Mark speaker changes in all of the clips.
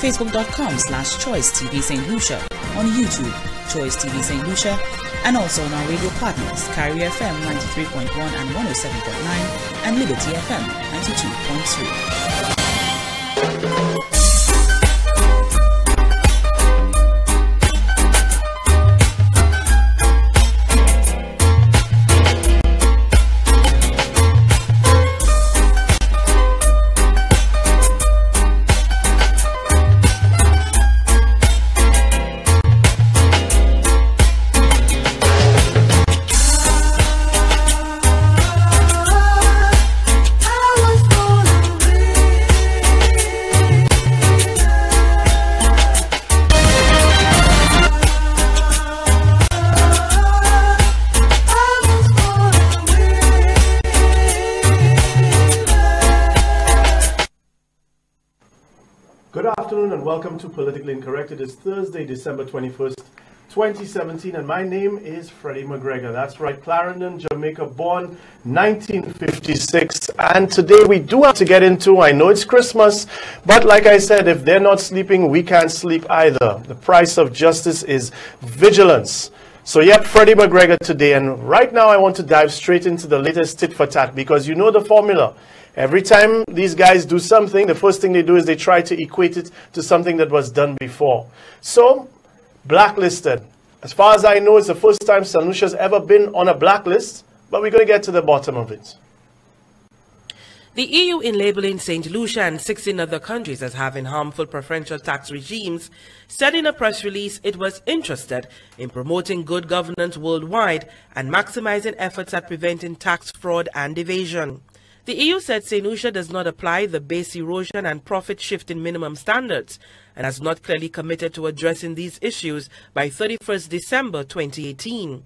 Speaker 1: Facebook.com/Choice TV St. Lucia, on YouTube, Choice TV St. Lucia, and also on our radio partners, Carrier FM 93.1 and 107.9, and Liberty FM 92.3.
Speaker 2: And welcome to Politically Incorrect. It is Thursday, December 21st, 2017, and my name is Freddie McGregor. That's right, Clarendon, Jamaica, born 1956. And today we do have to get into, I know it's Christmas, but like I said, if they're not sleeping, we can't sleep either. The price of justice is vigilance. So yep, Freddie McGregor today, and right now I want to dive straight into the latest tit for tat, because you know the formula. Every time these guys do something, the first thing they do is they try to equate it to something that was done before. So, blacklisted. As far as I know, it's the first time St. Lucia's ever been on a blacklist, but we're going to get to the bottom of it.
Speaker 3: The EU, in labeling St. Lucia and 16 other countries as having harmful preferential tax regimes, said in a press release it was interested in promoting good governance worldwide and maximizing efforts at preventing tax fraud and evasion. The EU said St. Lucia does not apply the base erosion and profit shifting minimum standards and has not clearly committed to addressing these issues by 31st December 2018.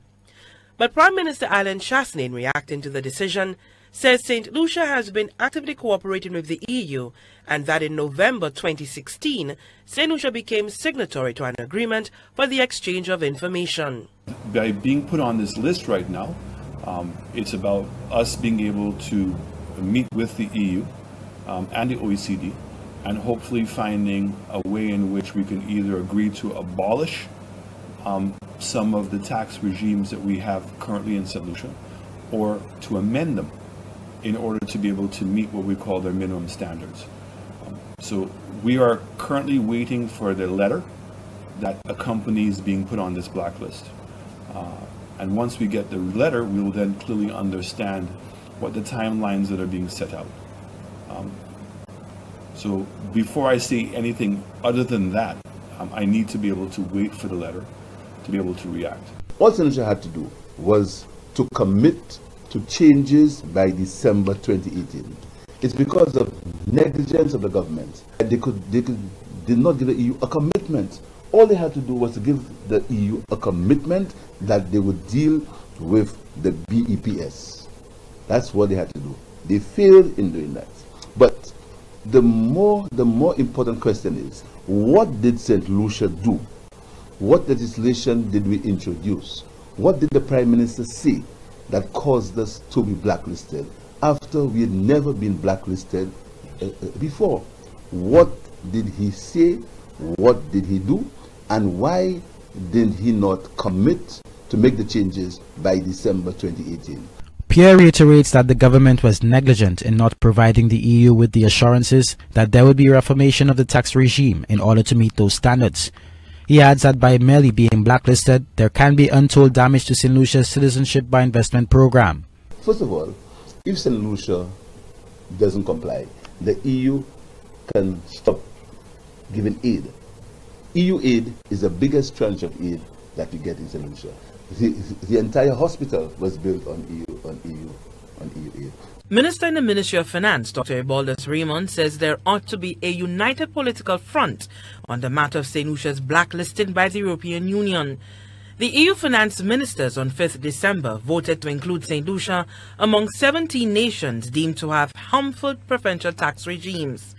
Speaker 3: But Prime Minister Alan Chastanet, in reacting to the decision, says St. Lucia has been actively cooperating with the EU and that in November 2016, St. Lucia became signatory to an agreement for the exchange of information.
Speaker 4: By being put on this list right now, it's about us being able to meet with the EU and the OECD and hopefully finding a way in which we can either agree to abolish some of the tax regimes that we have currently in St. Lucia or to amend them in order to be able to meet what we call their minimum standards. So we are currently waiting for the letter that accompanies being put on this blacklist. And once we get the letter, we will then clearly understand what the timelines that are being set out. So before I say anything other than that, I need to be able to wait for the letter to be able to react.
Speaker 5: What St. Lucia had to do was to commit to changes by December 2018. It's because of negligence of the government. They did not give the EU a commitment. All they had to do was to give the EU a commitment that they would deal with the BEPS. That's what they had to do. They failed in doing that. But the more important question is, what did St. Lucia do? What legislation did we introduce? What did the Prime Minister say that caused us to be blacklisted after we had never been blacklisted before? What did he say? What did he do? And why did he not commit to make the changes by December 2018?
Speaker 6: Pierre reiterates that the government was negligent in not providing the EU with the assurances that there would be reformation of the tax regime in order to meet those standards. He adds that by merely being blacklisted, there can be untold damage to St. Lucia's citizenship by investment program.
Speaker 5: First of all, if St. Lucia doesn't comply, the EU can stop giving aid. EU aid is the biggest tranche of aid that we get in St. Lucia. The entire hospital was built on EU aid.
Speaker 3: Minister in the Ministry of Finance, Dr. Ebaldas Raymond, says there ought to be a united political front on the matter of St. Lucia's blacklisting by the European Union. The EU finance ministers on 5th December voted to include St. Lucia among 17 nations deemed to have harmful preferential tax regimes.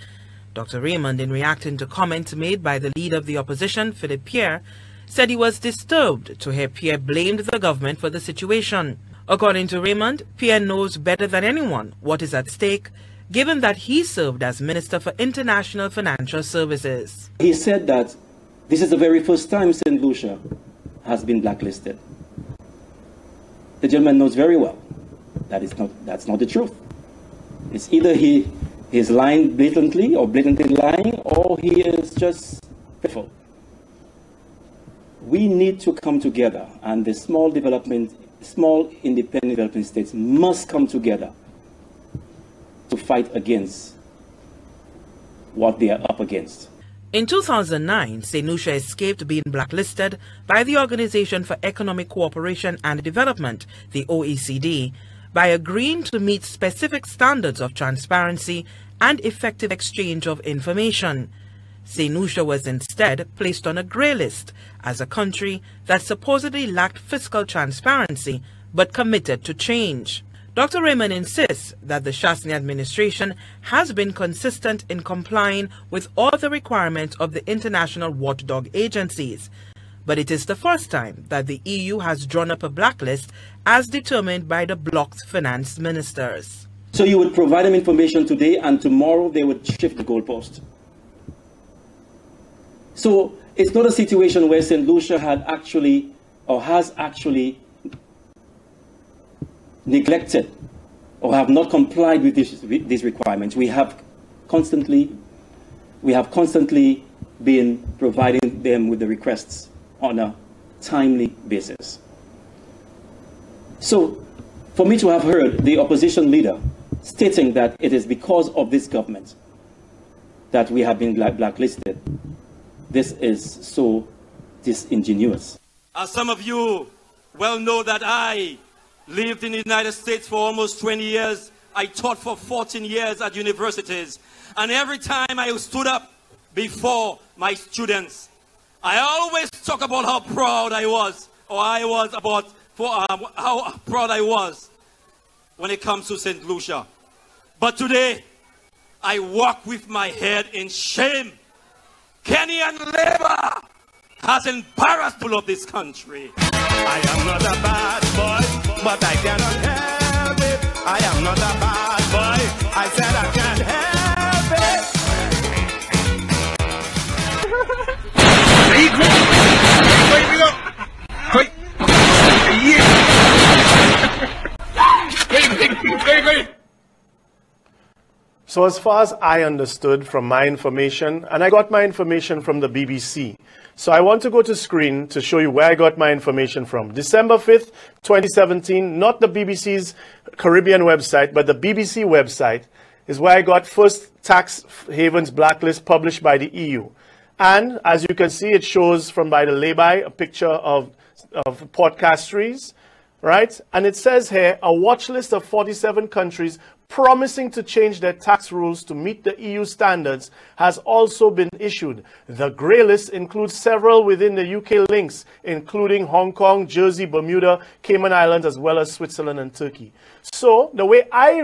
Speaker 3: Dr. Raymond, in reacting to comments made by the leader of the opposition, Philippe Pierre, said he was disturbed to hear Pierre blamed the government for the situation. According to Raymond, Pierre knows better than anyone what is at stake given that he served as Minister for International Financial Services.
Speaker 7: He said that this is the very first time St. Lucia has been blacklisted. The gentleman knows very well that that's not the truth. It's either he is lying blatantly or blatantly lying, or he is just faithful. We need to come together, and the small independent development states must come together to fight against what they are up against.
Speaker 3: In 2009, St. Lucia escaped being blacklisted by the Organization for Economic Cooperation and Development, the OECD, by agreeing to meet specific standards of transparency and effective exchange of information. St. Lucia was instead placed on a grey list as a country that supposedly lacked fiscal transparency but committed to change. Dr. Raymond insists that the Chastny administration has been consistent in complying with all the requirements of the international watchdog agencies, but it is the first time that the EU has drawn up a blacklist as determined by the bloc's finance ministers.
Speaker 7: So you would provide them information today, and tomorrow they would shift the goalpost. So it's not a situation where St. Lucia has actually neglected or have not complied with these requirements. We have constantly been providing them with the requests on a timely basis. So for me to have heard the opposition leader stating that it is because of this government that we have been blacklisted, this is so disingenuous.
Speaker 8: As some of you well know, that I lived in the United States for almost 20 years. I taught for 14 years at universities. And every time I stood up before my students, I always talk about how proud I was, or how proud I was when it comes to St. Lucia. But today, I walk with my head in shame. Kenyan labor has embarrassed people of this country.
Speaker 9: I am not a bad boy, but I cannot help it. I am not a bad boy. I said I can't help it.
Speaker 2: So as far as I understood from my information, and I got my information from the BBC. So I want to go to screen to show you where I got my information from. December 5th, 2017, not the BBC's Caribbean website, but the BBC website is where I got first tax havens blacklist published by the EU. And as you can see, it shows from by the lay-by a picture of Port Castries, right? And it says here, a watch list of 47 countries promising to change their tax rules to meet the EU standards has also been issued. The grey list includes several within the UK links, including Hong Kong, Jersey, Bermuda, Cayman Islands, as well as Switzerland and Turkey. So the way I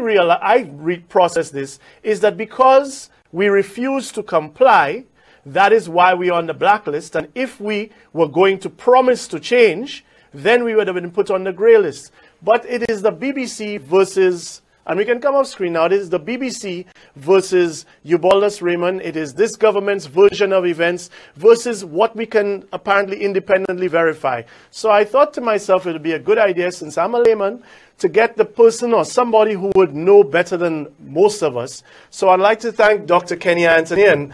Speaker 2: process this is that because we refuse to comply, that is why we are on the blacklist. And if we were going to promise to change, then we would have been put on the grey list. But it is the BBC versus, and we can come off screen now, it is the BBC versus Eubaldus Raymond. It is this government's version of events versus what we can apparently independently verify. So I thought to myself it would be a good idea, since I'm a layman, to get the person or somebody who would know better than most of us. So I'd like to thank Dr. Kenny Anthony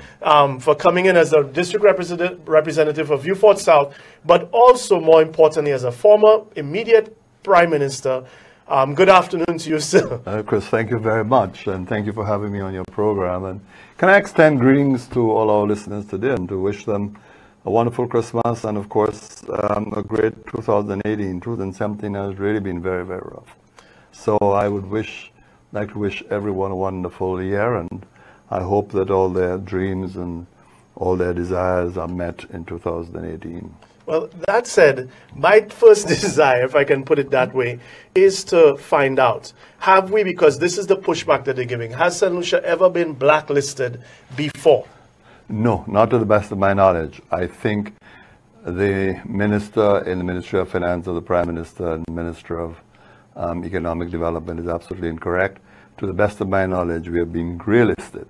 Speaker 2: for coming in as a district representative of Vieux Fort South, but also, more importantly, as a former immediate Prime Minister. Good afternoon to you, sir.
Speaker 10: Chris, thank you very much, and thank you for having me on your program. And can I extend greetings to all our listeners today and to wish them a wonderful Christmas and, of course, a great 2018. 2017 has really been very, very rough. So I would like to wish everyone a wonderful year, and I hope that all their dreams and all their desires are met in 2018.
Speaker 2: Well, that said, my first desire, if I can put it that way, is to find out, have we, because this is the pushback that they're giving, has St. Lucia ever been blacklisted before?
Speaker 10: No, not to the best of my knowledge. I think the minister in the Ministry of Finance of the Prime Minister and Minister of Economic Development is absolutely incorrect. to the best of my knowledge, we have been grey-listed.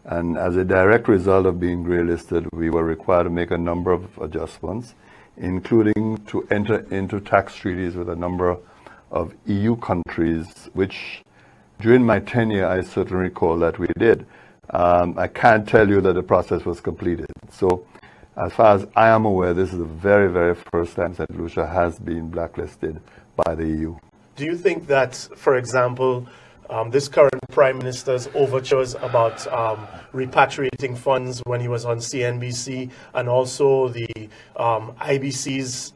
Speaker 10: And as a direct result of being grey-listed, we were required to make a number of adjustments, including to enter into tax treaties with a number of EU countries, which during my tenure, I certainly recall that we did. I can't tell you that the process was completed. So as far as I am aware, this is the very, very first time St. Lucia has been blacklisted by the EU.
Speaker 2: Do you think that, for example, this current Prime Minister's overtures about repatriating funds when he was on CNBC, and also the IBC's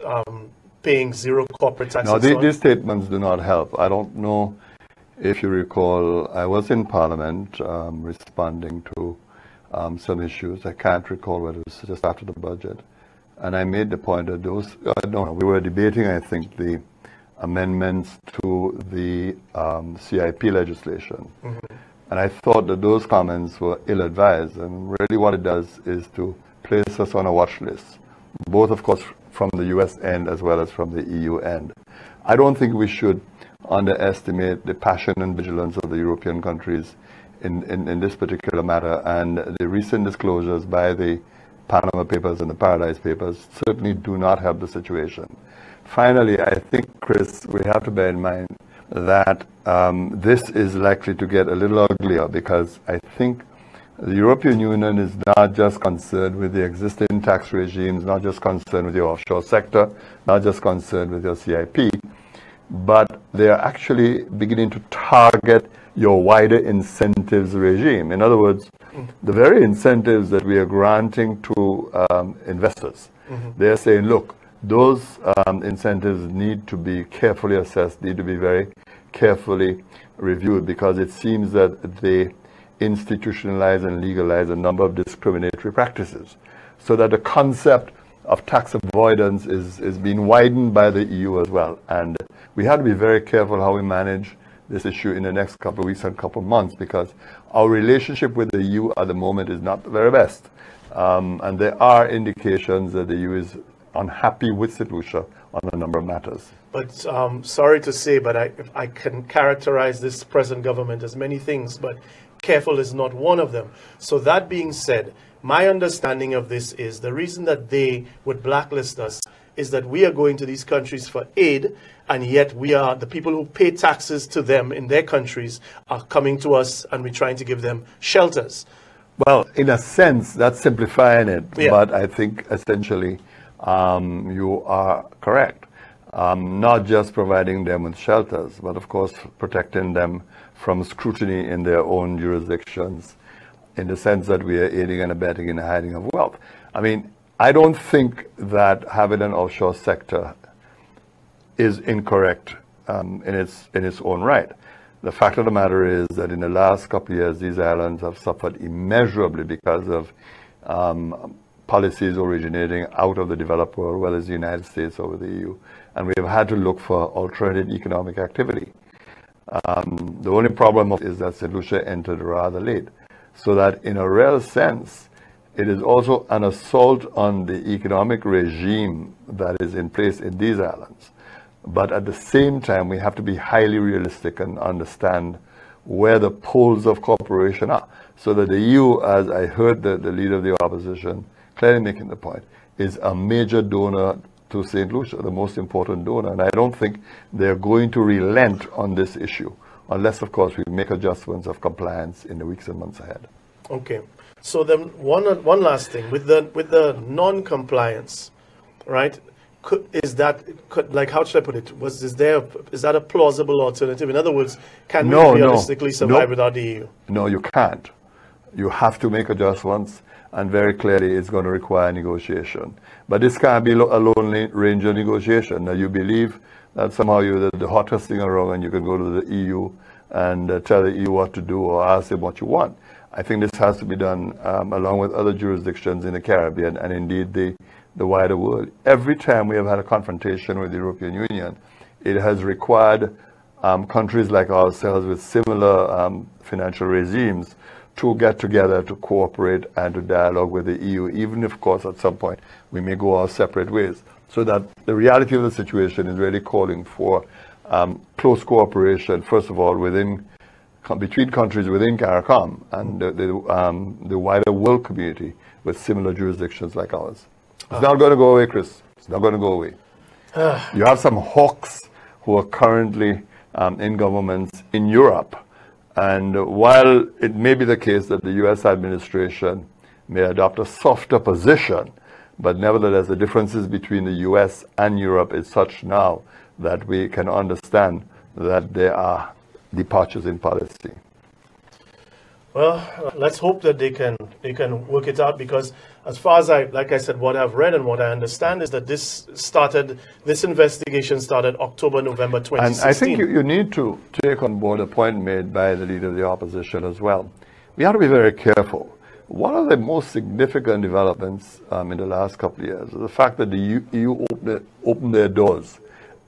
Speaker 2: paying zero corporate tax?
Speaker 10: No, these statements do not help. I don't know if you recall, I was in Parliament responding to some issues. I can't recall whether it was just after the budget. And I made the point that those, we were debating, I think, the amendments to the CIP legislation. Mm-hmm. And I thought that those comments were ill-advised. And really what it does is to place us on a watch list, both, of course, from the US end as well as from the EU end. I don't think we should underestimate the passion and vigilance of the European countries in this particular matter. And the recent disclosures by the Panama Papers and the Paradise Papers certainly do not help the situation. Finally, I think, Chris, we have to bear in mind that this is likely to get a little uglier, because I think the European Union is not just concerned with the existing tax regimes, not just concerned with your offshore sector, not just concerned with your CIP, but they are actually beginning to target your wider incentives regime. In other words, the very incentives that we are granting to investors, they're saying, look, those incentives need to be carefully assessed, need to be very carefully reviewed, because it seems that they institutionalize and legalize a number of discriminatory practices, so that the concept of tax avoidance is being widened by the EU as well. And we have to be very careful how we manage this issue in the next couple of weeks and couple of months, because our relationship with the EU at the moment is not the very best. And there are indications that the EU is unhappy with St. Lucia on a number of matters.
Speaker 2: But sorry to say, but I can characterize this present government as many things, but careful is not one of them. So that being said, my understanding of this is the reason that they would blacklist us is that we are going to these countries for aid, and yet we are, the people who pay taxes to them in their countries are coming to us, and we're trying to give them shelters.
Speaker 10: Well, in a sense, that's simplifying it,
Speaker 2: yeah.
Speaker 10: But I think essentially you are correct. Not just providing them with shelters, but of course protecting them from scrutiny in their own jurisdictions, in the sense that we are aiding and abetting in the hiding of wealth. I mean, I don't think that having an offshore sector is incorrect in its own right. The fact of the matter is that in the last couple of years, these islands have suffered immeasurably because of policies originating out of the developed world, whether it's the United States or the EU, and we have had to look for alternative economic activity. The only problem is that St. Lucia entered rather late, so that in a real sense, it is also an assault on the economic regime that is in place in these islands. But at the same time, we have to be highly realistic and understand where the poles of cooperation are. So that the EU, as I heard the leader of the opposition clearly making the point, is a major donor to St. Lucia, the most important donor. And I don't think they're going to relent on this issue, unless, of course, we make adjustments of compliance in the weeks and months ahead. Okay.
Speaker 2: So then one last thing, with the non-compliance, right? Like, how should I put it? Is that a plausible alternative? In other words, can we realistically survive without the EU?
Speaker 10: No, you can't. You have to make adjustments, and very clearly it's going to require negotiation. But this can't be a Lone Ranger negotiation. Now, you believe that somehow you're the hottest thing around and you can go to the EU and tell the EU what to do or ask them what you want. I think this has to be done along with other jurisdictions in the Caribbean and indeed the wider world. Every time we have had a confrontation with the European Union, it has required countries like ourselves with similar financial regimes to get together, to cooperate, and to dialogue with the EU, even if, of course, at some point we may go our separate ways. So that the reality of the situation is really calling for close cooperation, first of all, within between countries within CARICOM and the wider world community with similar jurisdictions like ours. It's not going to go away, Chris. It's not going to go away. You have some hawks who are currently in governments in Europe. And while it may be the case that the U.S. administration may adopt a softer position, but nevertheless the differences between the U.S. and Europe is such now that we can understand that there are departures in policy.
Speaker 2: Well, let's hope that they can work it out, because as far as like I said, what I've read and what I understand is that this investigation started October, November 2016.
Speaker 10: And I think you need to take on board a point made by the leader of the opposition as well. We have to be very careful. One of the most significant developments in the last couple of years is the fact that the EU opened their doors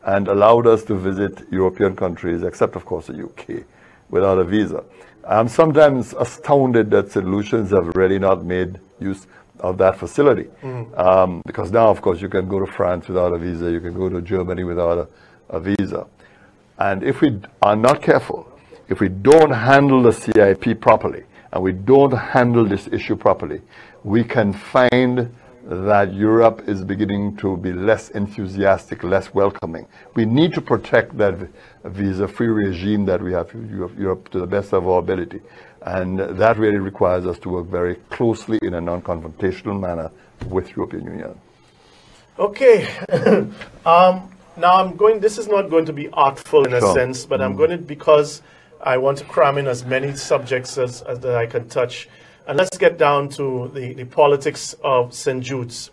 Speaker 10: and allowed us to visit European countries, except of course the UK, without a visa. I'm sometimes astounded that St. Lucians have really not made use of that facility. Because now, of course, you can go to France without a visa, you can go to Germany without a visa. And if we are not careful, if we don't handle the CIP properly, and we don't handle this issue properly, we can find that Europe is beginning to be less enthusiastic, less welcoming. We need to protect that visa-free regime that we have in Europe to the best of our ability. And that really requires us to work very closely in a non-confrontational manner with European Union.
Speaker 2: Okay. Now this is not going to be artful in a sense, but I'm going to, because I want to cram in as many subjects as that I can touch. And let's get down to the politics of St. Jude's.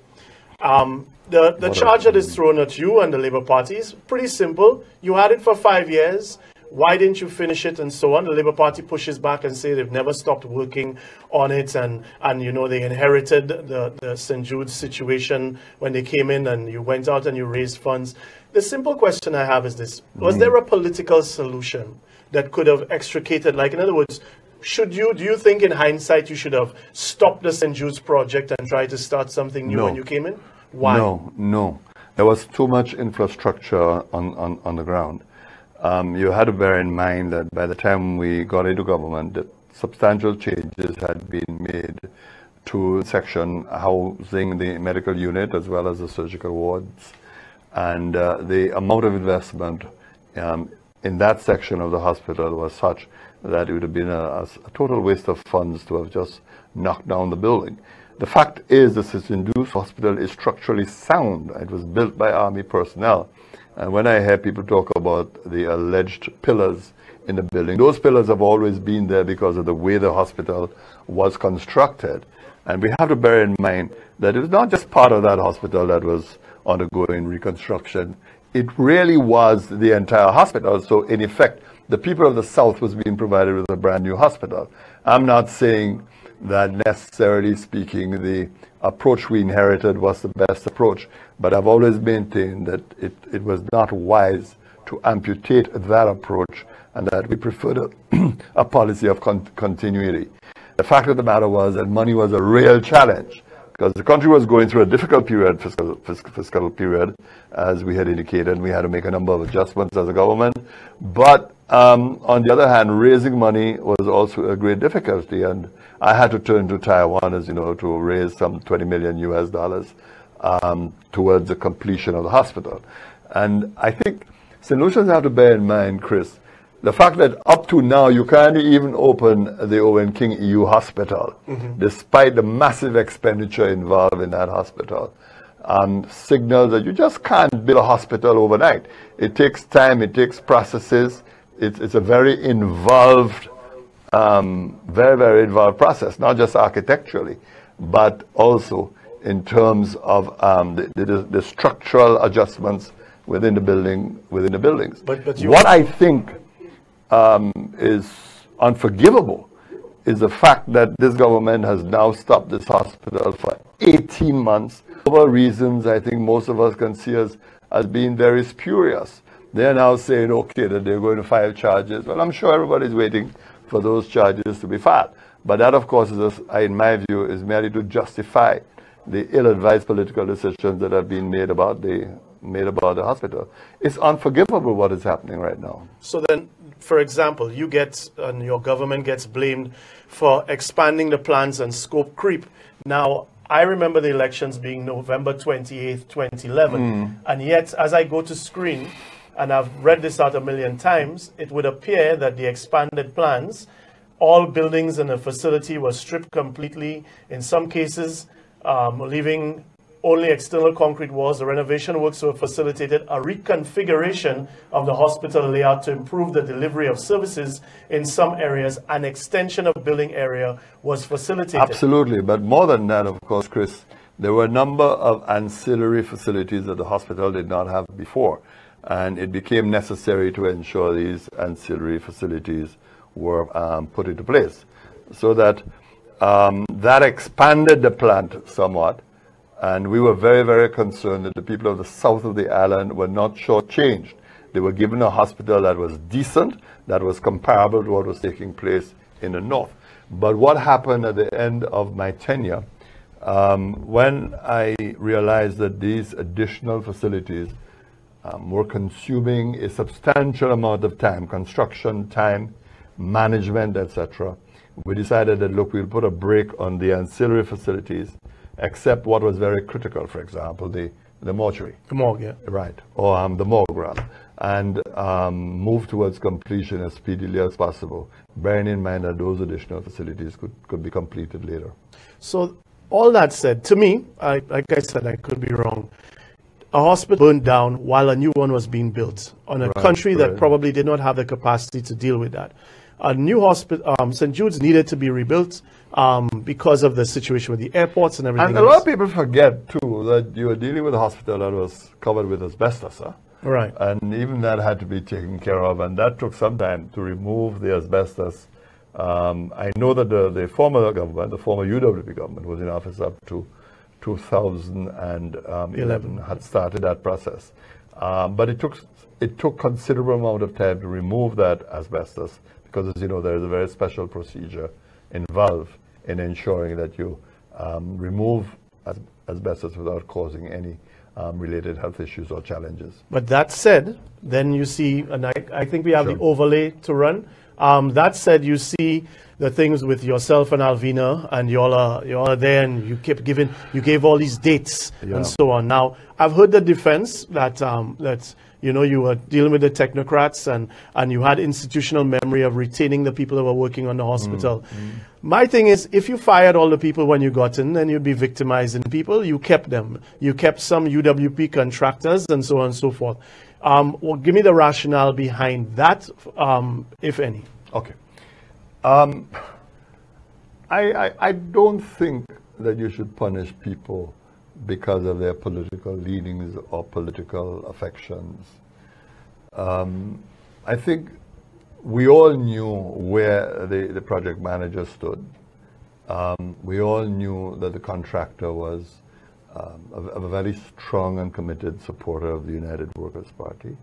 Speaker 2: The charge that is thrown at you and the Labour Party is pretty simple. You had it for 5 years. Why didn't you finish it, and so on? The Labour Party pushes back and say they've never stopped working on it, and you know, they inherited the St. Jude's situation when they came in, and you went out and you raised funds. The simple question I have is this: was there a political solution that could have extricated, like, in other words, do you think in hindsight you should have stopped the St. Jude's project and tried to start something new when you came in? Why?
Speaker 10: No. There was too much infrastructure on the ground. You had to bear in mind that by the time we got into government, that substantial changes had been made to section housing the medical unit as well as the surgical wards. And the amount of investment in that section of the hospital was such that it would have been a total waste of funds to have just knocked down the building. The fact is the St. Jude's Hospital is structurally sound. It was built by Army personnel. And when I hear people talk about the alleged pillars in the building, those pillars have always been there because of the way the hospital was constructed. And we have to bear in mind that it was not just part of that hospital that was undergoing reconstruction. It really was the entire hospital. So in effect, the people of the South was being provided with a brand new hospital. I'm not saying that necessarily speaking the approach we inherited was the best approach, but I've always maintained that it was not wise to amputate that approach, and that we preferred a policy of continuity. The fact of the matter was that money was a real challenge, because the country was going through a difficult period, fiscal period, as we had indicated, and we had to make a number of adjustments as a government. But on the other hand, raising money was also a great difficulty, and I had to turn to Taiwan, as you know, to raise some $20 million towards the completion of the hospital. And I think St. Lucians have to bear in mind, Chris, the fact that up to now you can't even open the Owen King EU hospital, despite the massive expenditure involved in that hospital, signals that you just can't build a hospital overnight. It takes time, it takes processes. It's a very involved, very involved process, not just architecturally, but also in terms of the structural adjustments within the buildings. What I think is unforgivable is the fact that this government has now stopped this hospital for 18 months for reasons I think most of us can see as being very spurious. They're now saying, okay, that they're going to file charges. Well, I'm sure everybody's waiting for those charges to be filed. But that, of course, in my view, is merely to justify the ill-advised political decisions that have been made about the hospital. It's unforgivable what is happening right now.
Speaker 2: So then, for example, you get, and your government gets blamed for expanding the plans and scope creep. Now, I remember the elections being November 28th, 2011, and yet as I go to screen, and I've read this out a million times, it would appear that the expanded plans, all buildings in the facility were stripped completely, in some cases leaving only external concrete walls. The renovation works were facilitated a reconfiguration of the hospital layout to improve the delivery of services in some areas. An extension of building area was facilitated.
Speaker 10: Absolutely, but more than that, of course, Chris, there were a number of ancillary facilities that the hospital did not have before, and it became necessary to ensure these ancillary facilities were put into place, so that that expanded the plant somewhat. And we were very, very concerned that the people of the south of the island were not shortchanged. They were given a hospital that was decent, that was comparable to what was taking place in the north. But what happened at the end of my tenure, when I realized that these additional facilities were consuming a substantial amount of time, construction time, management, etc., we decided that, look, we'll put a brake on the ancillary facilities, except what was very critical, for example, the mortuary.
Speaker 2: The morgue, yeah.
Speaker 10: Right, or the morgue, rather, and move towards completion as speedily as possible, bearing in mind that those additional facilities could be completed later.
Speaker 2: So, all that said, to me, like I said, I could be wrong. A hospital burned down while a new one was being built on a country that probably did not have the capacity to deal with that. A new hospital, St. Jude's needed to be rebuilt because of the situation with the airports and everything.
Speaker 10: And a lot of people forget, too, that you were dealing with a hospital that was covered with asbestos.
Speaker 2: Right.
Speaker 10: And even that had to be taken care of, and that took some time to remove the asbestos. I know that the former government, the former UWP government, was in office up to 2011, had started that process. But it took considerable amount of time to remove that asbestos, because, as you know, there is a very special procedure involved in ensuring that you remove asbestos without causing any related health issues or challenges.
Speaker 2: But that said, then you see, and I think we have the overlay to run. That said, you see the things with yourself and Alvina, and you all are there, and you gave all these dates and so on. Now, I've heard the defense that you know, you were dealing with the technocrats and you had institutional memory of retaining the people that were working on the hospital. My thing is, if you fired all the people when you got in, then you'd be victimizing people. You kept them. You kept some UWP contractors and so on and so forth. Well, give me the rationale behind that, if any.
Speaker 10: Okay. I don't think that you should punish people because of their political leanings or political affections. I think we all knew where the project manager stood. We all knew that the contractor was a very strong and committed supporter of the United Workers' Party.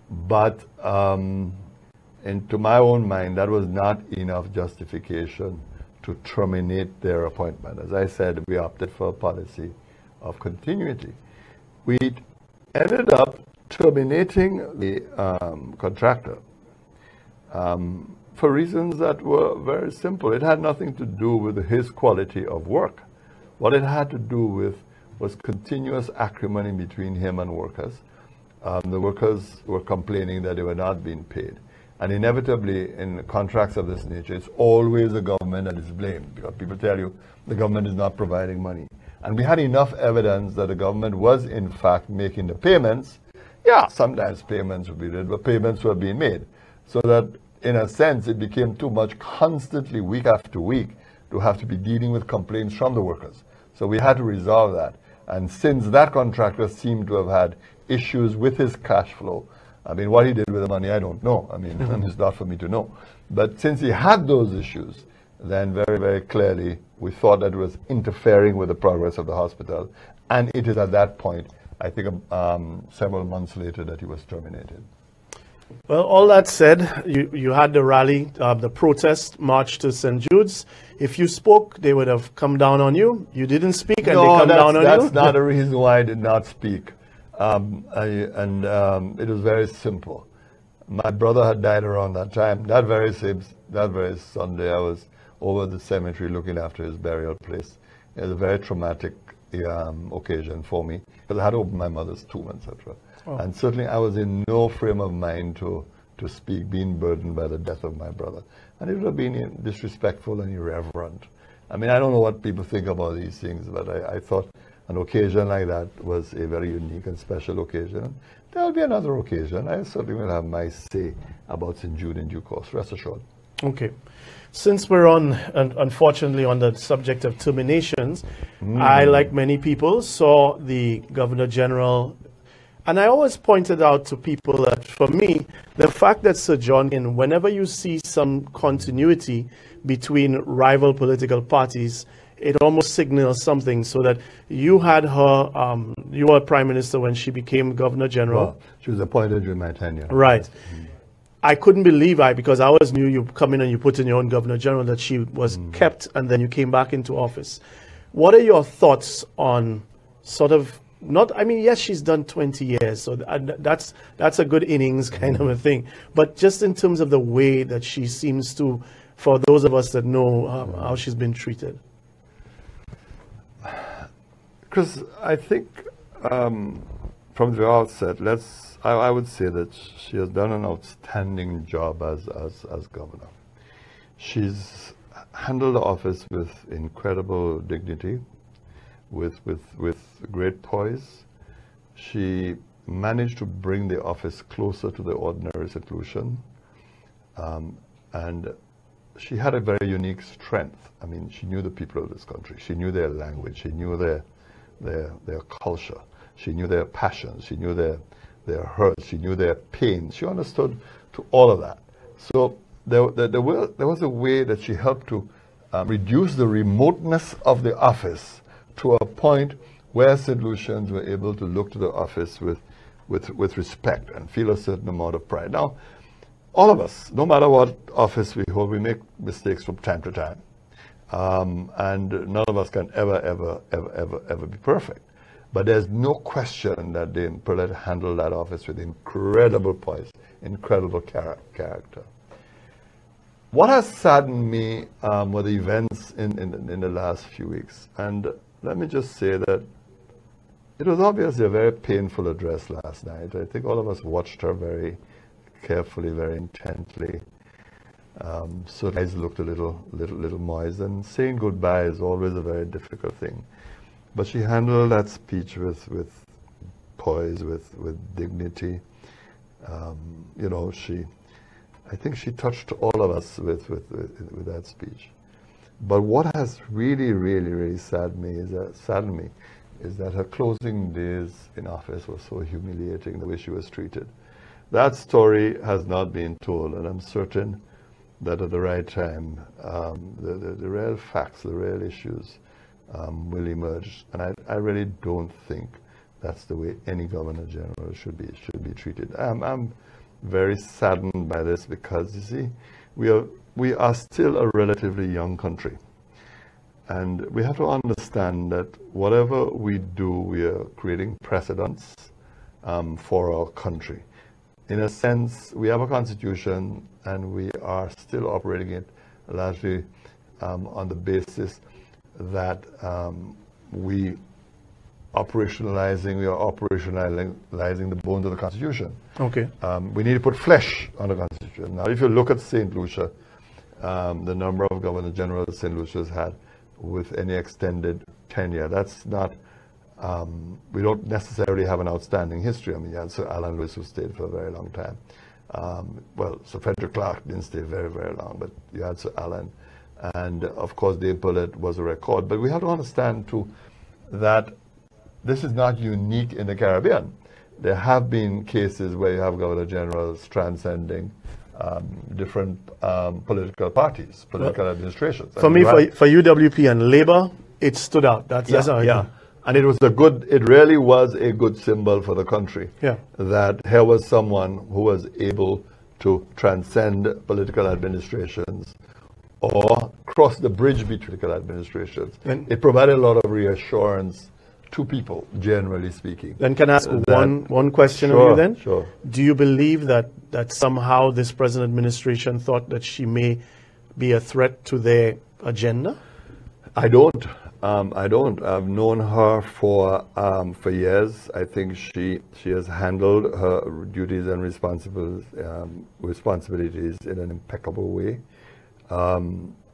Speaker 10: But to my own mind, that was not enough justification to terminate their appointment. As I said, we opted for a policy of continuity. We ended up terminating the contractor for reasons that were very simple. It had nothing to do with his quality of work. What it had to do with was continuous acrimony between him and workers. The workers were complaining that they were not being paid. And inevitably, in contracts of this nature, it's always the government that is blamed, because people tell you the government is not providing money. And we had enough evidence that the government was, in fact, making the payments. Yeah, sometimes payments would be made, but payments were being made. So that, in a sense, it became too much constantly, week after week, to have to be dealing with complaints from the workers. So we had to resolve that. And since that contractor seemed to have had issues with his cash flow, I mean, what he did with the money, I don't know. I mean, it's not for me to know. But since he had those issues, then very, very clearly, we thought that it was interfering with the progress of the hospital. And it is at that point, I think several months later, that he was terminated.
Speaker 2: Well, all that said, you had the rally, the protest march to St. Jude's. If you spoke, they would have come down on you. You didn't speak, and they come down on you?
Speaker 10: That's not a reason why I did not speak. It was very simple. My brother had died around that time. That very Sunday, I was over the cemetery looking after his burial place. It was a very traumatic occasion for me because I had to open my mother's tomb, etc. Oh. And certainly I was in no frame of mind to speak, being burdened by the death of my brother. And it would have been disrespectful and irreverent. I mean, I don't know what people think about these things, but I thought an occasion like that was a very unique and special occasion. There will be another occasion. I certainly will have my say about St. Jude in due course, rest assured.
Speaker 2: Okay. Since we're on, unfortunately, on the subject of terminations, I, like many people, saw the Governor General, and I always pointed out to people that, for me, the fact that Sir John, whenever you see some continuity between rival political parties, it almost signals something, so that you had her, you were Prime Minister when she became Governor General.
Speaker 10: Well, she was appointed during my tenure.
Speaker 2: Right. I couldn't believe because I always knew you come in and you put in your own Governor General, that she was kept and then you came back into office. What are your thoughts on sort of, not, I mean, yes, she's done 20 years, so that's a good innings kind of a thing. But just in terms of the way that she seems to, for those of us that know how she's been treated.
Speaker 10: Chris, I think from the outset, I would say that she has done an outstanding job as governor. She's handled the office with incredible dignity, with great poise. She managed to bring the office closer to the ordinary seclusion, and she had a very unique strength. I mean, she knew the people of this country. She knew their language. She knew their culture. She knew their passions. She knew their hurts. She knew their pain. She understood to all of that. So there was a way that she helped to reduce the remoteness of the office to a point where St. Lucians were able to look to the office with respect and feel a certain amount of pride. Now, all of us, no matter what office we hold, we make mistakes from time to time. And none of us can ever be perfect. But there's no question that Dame Pearlette handled that office with incredible poise, incredible character. What has saddened me were the events in the last few weeks. And let me just say that it was obviously a very painful address last night. I think all of us watched her very carefully, very intently. So her eyes looked a little moist, and saying goodbye is always a very difficult thing. But she handled that speech with poise, with dignity. You know, I think she touched all of us with that speech. But what has really saddened me is that her closing days in office was so humiliating, the way she was treated. That story has not been told, and I'm certain that at the right time, the real facts, the real issues will emerge. And I really don't think that's the way any Governor General should be treated. I'm very saddened by this because, you see, we are still a relatively young country. And we have to understand that whatever we do, we are creating precedents for our country. In a sense, we have a constitution and we are still operating it largely on the basis that we are operationalizing the bones of the Constitution.
Speaker 2: Okay.
Speaker 10: We need to put flesh on the Constitution. Now, if you look at St. Lucia, the number of Governor Generals St. Lucia's had with any extended tenure, that's not, we don't necessarily have an outstanding history. I mean, you had Sir Alan Lewis, who stayed for a very long time. Well, Sir Frederick Clark didn't stay very long, but you had Sir Alan. And of course, Dame Pearlette was a record. But we have to understand too that this is not unique in the Caribbean. There have been cases where you have Governor Generals transcending different political parties, political administrations.
Speaker 2: For me, for UWP and Labour, it stood out. That's
Speaker 10: yeah. And it really was a good symbol for the country.
Speaker 2: Yeah.
Speaker 10: That here was someone who was able to transcend political administrations or cross the bridge between political administrations. And it provided a lot of reassurance two people, generally speaking.
Speaker 2: Then can I ask one question of you then?
Speaker 10: Sure.
Speaker 2: Do you believe that somehow this present administration thought that she may be a threat to their agenda?
Speaker 10: I don't. I don't. I've known her for years. I think she has handled her duties and responsibilities in an impeccable way. I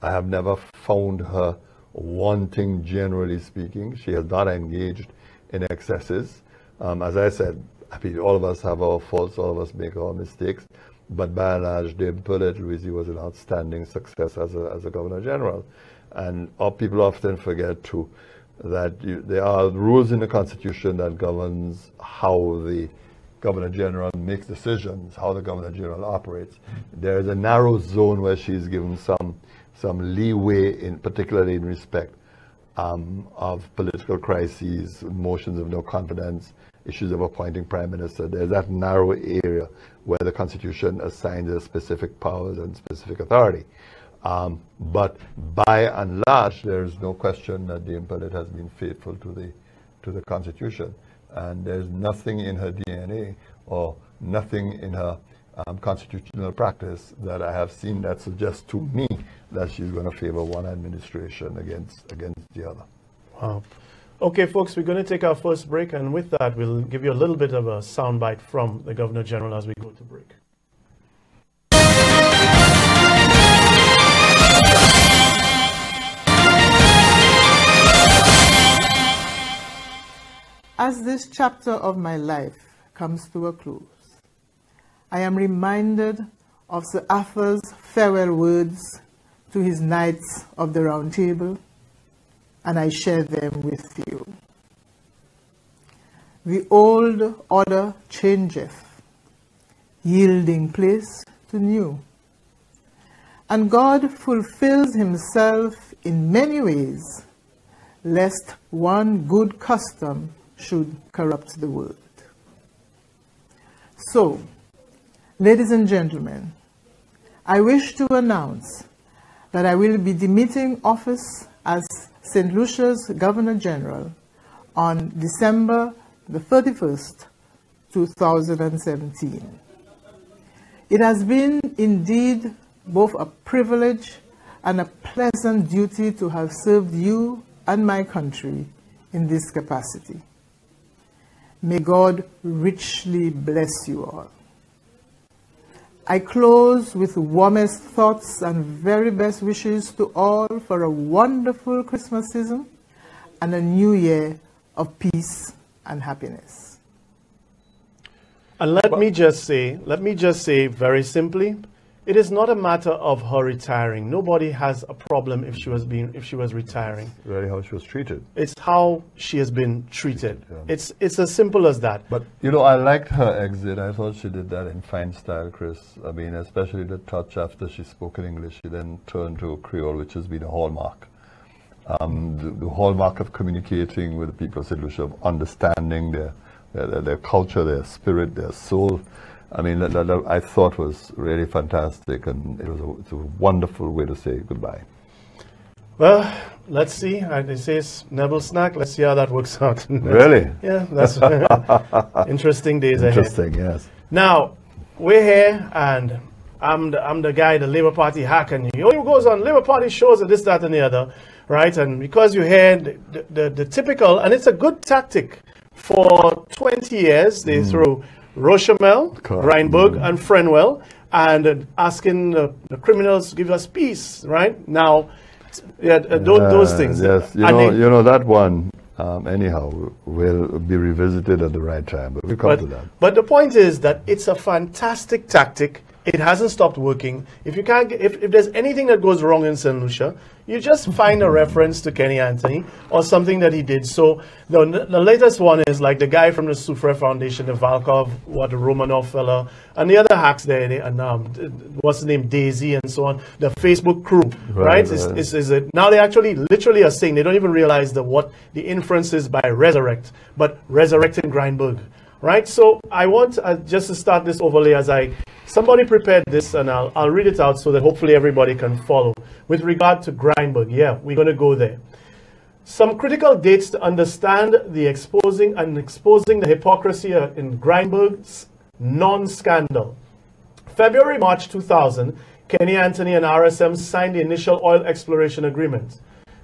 Speaker 10: have never found her wanting, generally speaking. She has not engaged in excesses. As I said, I mean, all of us have our faults, all of us make our mistakes, but by and large, Dame Pearlette Louisy was an outstanding success as a Governor General. And people often forget too that there are rules in the Constitution that governs how the Governor General makes decisions, how the Governor General operates. There is a narrow zone where she's given some leeway, particularly in respect of political crises, motions of no confidence, issues of appointing prime minister. There's that narrow area where the Constitution assigns her specific powers and specific authority. But by and large, there is no question that Dame Pearlette has been faithful to the Constitution, and there's nothing in her DNA or nothing in her constitutional practice that I have seen that suggests to me that she's going to favor one administration against the other.
Speaker 2: Wow. Okay, folks, we're going to take our first break, and with that, we'll give you a little bit of a soundbite from the Governor General as we go to break.
Speaker 11: As this chapter of my life comes to a close, I am reminded of Sir Arthur's farewell words to his Knights of the Round Table, and I share them with you. The old order changeth, yielding place to new, and God fulfills himself in many ways, lest one good custom should corrupt the world. So, ladies and gentlemen, I wish to announce that I will be demitting office as St. Lucia's Governor General on December the 31st, 2017. It has been indeed both a privilege and a pleasant duty to have served you and my country in this capacity. May God richly bless you all. I close with warmest thoughts and very best wishes to all for a wonderful Christmas season and a new year of peace and happiness.
Speaker 2: And let me just say very simply, it is not a matter of her retiring. Nobody has a problem if she was retiring.
Speaker 10: Really how she was treated.
Speaker 2: It's how she has been treated. Yeah. It's as simple as that.
Speaker 10: But you know, I liked her exit. I thought she did that in fine style, Chris. I mean, especially the touch after she spoke in English, she then turned to Creole, which has been a hallmark. The hallmark of communicating with the people of St. Lucia, of understanding their culture, their spirit, their soul. I mean, that I thought was really fantastic, and it's a wonderful way to say goodbye.
Speaker 2: Well, let's see. They say Nebel snack. Let's see how that works out.
Speaker 10: Really?
Speaker 2: Yeah, that's interesting days ahead.
Speaker 10: Interesting, yes.
Speaker 2: Now, we're here, and I'm the guy, the Labour Party hack, and he always goes on Labour Party shows and this, that, and the other, right? And because you hear the typical, and it's a good tactic. For 20 years, they threw Rochamel, Grindberg, and Frenwell, and asking the criminals to give us peace, right? Now, those things.
Speaker 10: Yes, you know that one, anyhow, will be revisited at the right time, but we'll come to that.
Speaker 2: But the point is that it's a fantastic tactic. It hasn't stopped working. If there's anything that goes wrong in St. Lucia, you just find a reference to Kenny Anthony or something that he did. So the latest one is like the guy from the Soufriere Foundation, the Valkov, the Romanov fella, and the other hacks there, and what's the name, Daisy and so on, the Facebook crew, right? Now they actually literally are saying, they don't even realize what the inference is by resurrect, but resurrecting Grindberg. Right, so I want just to start this overlay somebody prepared this, and I'll read it out so that hopefully everybody can follow. With regard to Grindberg, yeah, we're going to go there. Some critical dates to understand the exposing the hypocrisy in Grindberg's non-scandal. February-March 2000, Kenny Anthony and RSM signed the initial oil exploration agreement.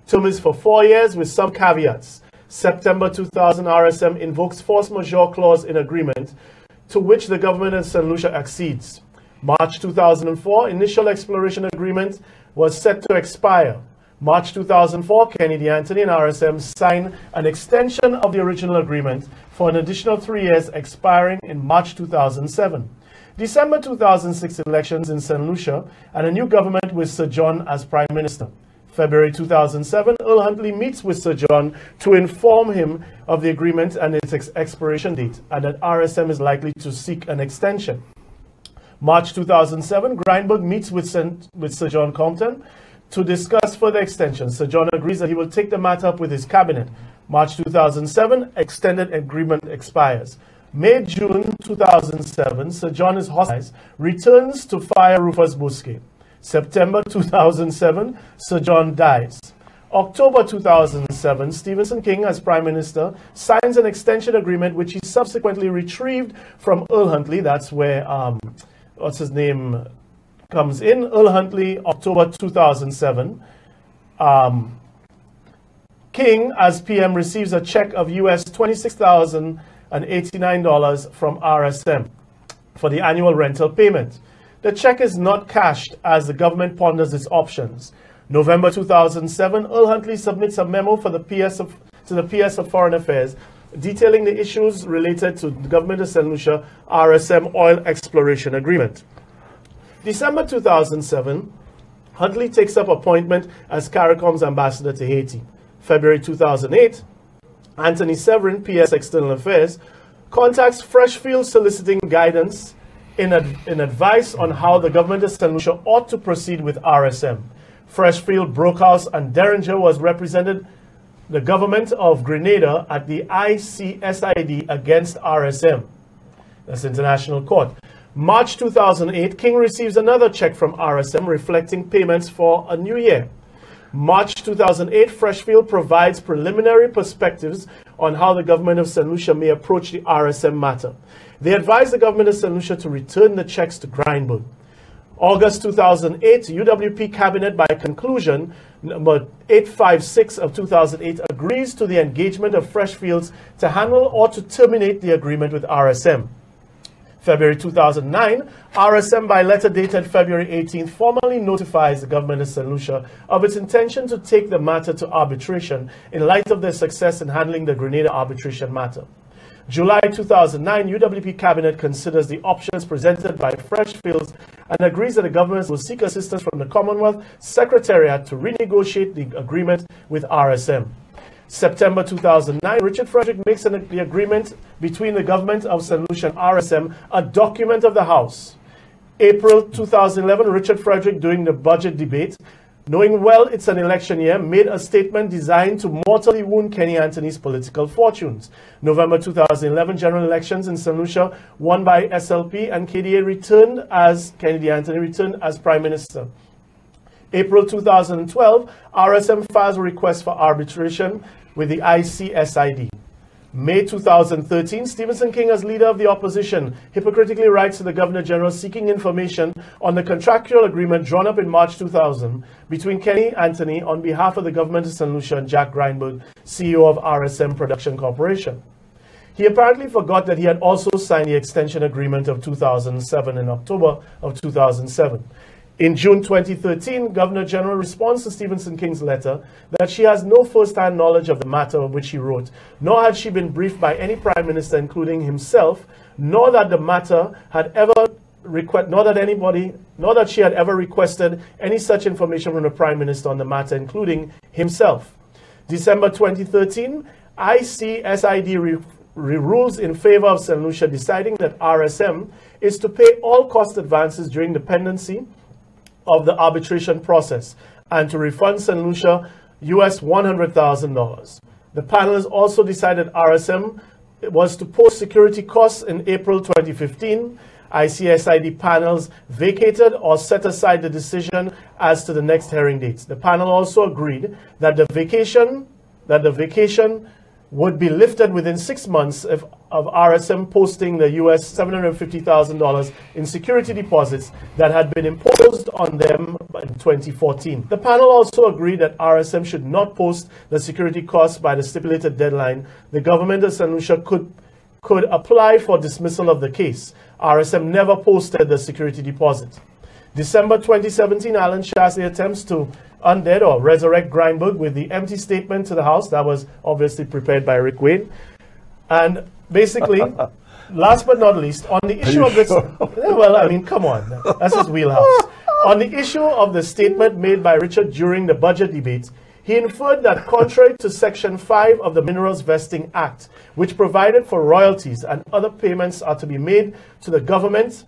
Speaker 2: Term is for 4 years with some caveats. September 2000, RSM invokes force majeure clause in agreement, to which the government of St. Lucia accedes. March 2004, initial exploration agreement was set to expire. March 2004, Kennedy Anthony and RSM signed an extension of the original agreement for an additional 3 years expiring in March 2007. December 2006 elections in St. Lucia and a new government with Sir John as Prime Minister. February 2007, Earl Huntley meets with Sir John to inform him of the agreement and its expiration date, and that RSM is likely to seek an extension. March 2007, Grindberg meets with Sir John Compton to discuss further extensions. Sir John agrees that he will take the matter up with his cabinet. March 2007, extended agreement expires. May-June 2007, Sir John is hospitalized, returns to fire Rufus Bousquet. September 2007, Sir John dies. October 2007, Stephenson King, as Prime Minister, signs an extension agreement which he subsequently retrieved from Earl Huntley. That's where, what's his name, comes in. Earl Huntley, October 2007. King, as PM, receives a check of US $26,089 from RSM for the annual rental payment. The check is not cashed as the government ponders its options. November 2007, Earl Huntley submits a memo for the PS of Foreign Affairs detailing the issues related to the government of St. Lucia RSM oil exploration agreement. December 2007, Huntley takes up appointment as CARICOM's ambassador to Haiti. February 2008, Anthony Severin, PS External Affairs, contacts Freshfield soliciting guidance in advice on how the government of St. Lucia ought to proceed with RSM. Freshfield, Brookhouse, and Derringer was represented the government of Grenada at the ICSID against RSM. That's International Court. March 2008, King receives another check from RSM reflecting payments for a new year. March 2008, Freshfield provides preliminary perspectives on how the government of St. Lucia may approach the RSM matter. They advise the government of St. Lucia to return the checks to Grindberg. August 2008, UWP Cabinet, by conclusion number 856 of 2008, agrees to the engagement of Freshfields to handle or to terminate the agreement with RSM. February 2009, RSM, by letter dated February 18th, formally notifies the government of St. Lucia of its intention to take the matter to arbitration in light of their success in handling the Grenada arbitration matter. July 2009, UWP Cabinet considers the options presented by Freshfields and agrees that the government will seek assistance from the Commonwealth Secretariat to renegotiate the agreement with RSM. September 2009, Richard Frederick makes the agreement between the government of St. Lucia and RSM a document of the House. April 2011, Richard Frederick, during the budget debate, knowing well it's an election year, made a statement designed to mortally wound Kenny Anthony's political fortunes. November 2011, general elections in St. Lucia, won by SLP, and Kennedy Anthony returned as Prime Minister. April 2012, RSM files a request for arbitration with the ICSID. May 2013, Stephenson King, as leader of the opposition, hypocritically writes to the Governor-General seeking information on the contractual agreement drawn up in March 2000 between Kenny Anthony on behalf of the government of St. Lucia and Jack Grindberg, CEO of RSM Production Corporation. He apparently forgot that he had also signed the extension agreement of 2007 in October of 2007. In June 2013, Governor-General responds to Stephenson King's letter that she has no first-hand knowledge of the matter of which he wrote, nor had she been briefed by any Prime Minister, including himself, nor that the matter had ever nor that she had ever requested any such information from the Prime Minister on the matter, including himself. December 2013, ICSID rules in favor of St. Lucia, deciding that RSM is to pay all cost advances during the pendency of the arbitration process and to refund St. Lucia US $100,000. The panel has also decided RSM was to post security costs in April 2015. ICSID panels vacated or set aside the decision as to the next hearing dates. The panel also agreed that the vacation that the vacation would be lifted within 6 months of RSM posting the US $750,000 in security deposits that had been imposed on them in 2014. The panel also agreed that RSM should not post the security costs by the stipulated deadline. The government of St. Lucia could apply for dismissal of the case. RSM never posted the security deposit. December 2017, Alan Shasley attempts to undead or resurrect Grindberg with the empty statement to the House that was obviously prepared by Rick Wayne. And basically, last but not least, on the issue of this, well, I mean, come on, that's his wheelhouse. On the issue of the statement made by Richard during the budget debate, he inferred that contrary to Section 5 of the Minerals Vesting Act, which provided for royalties and other payments are to be made to the government,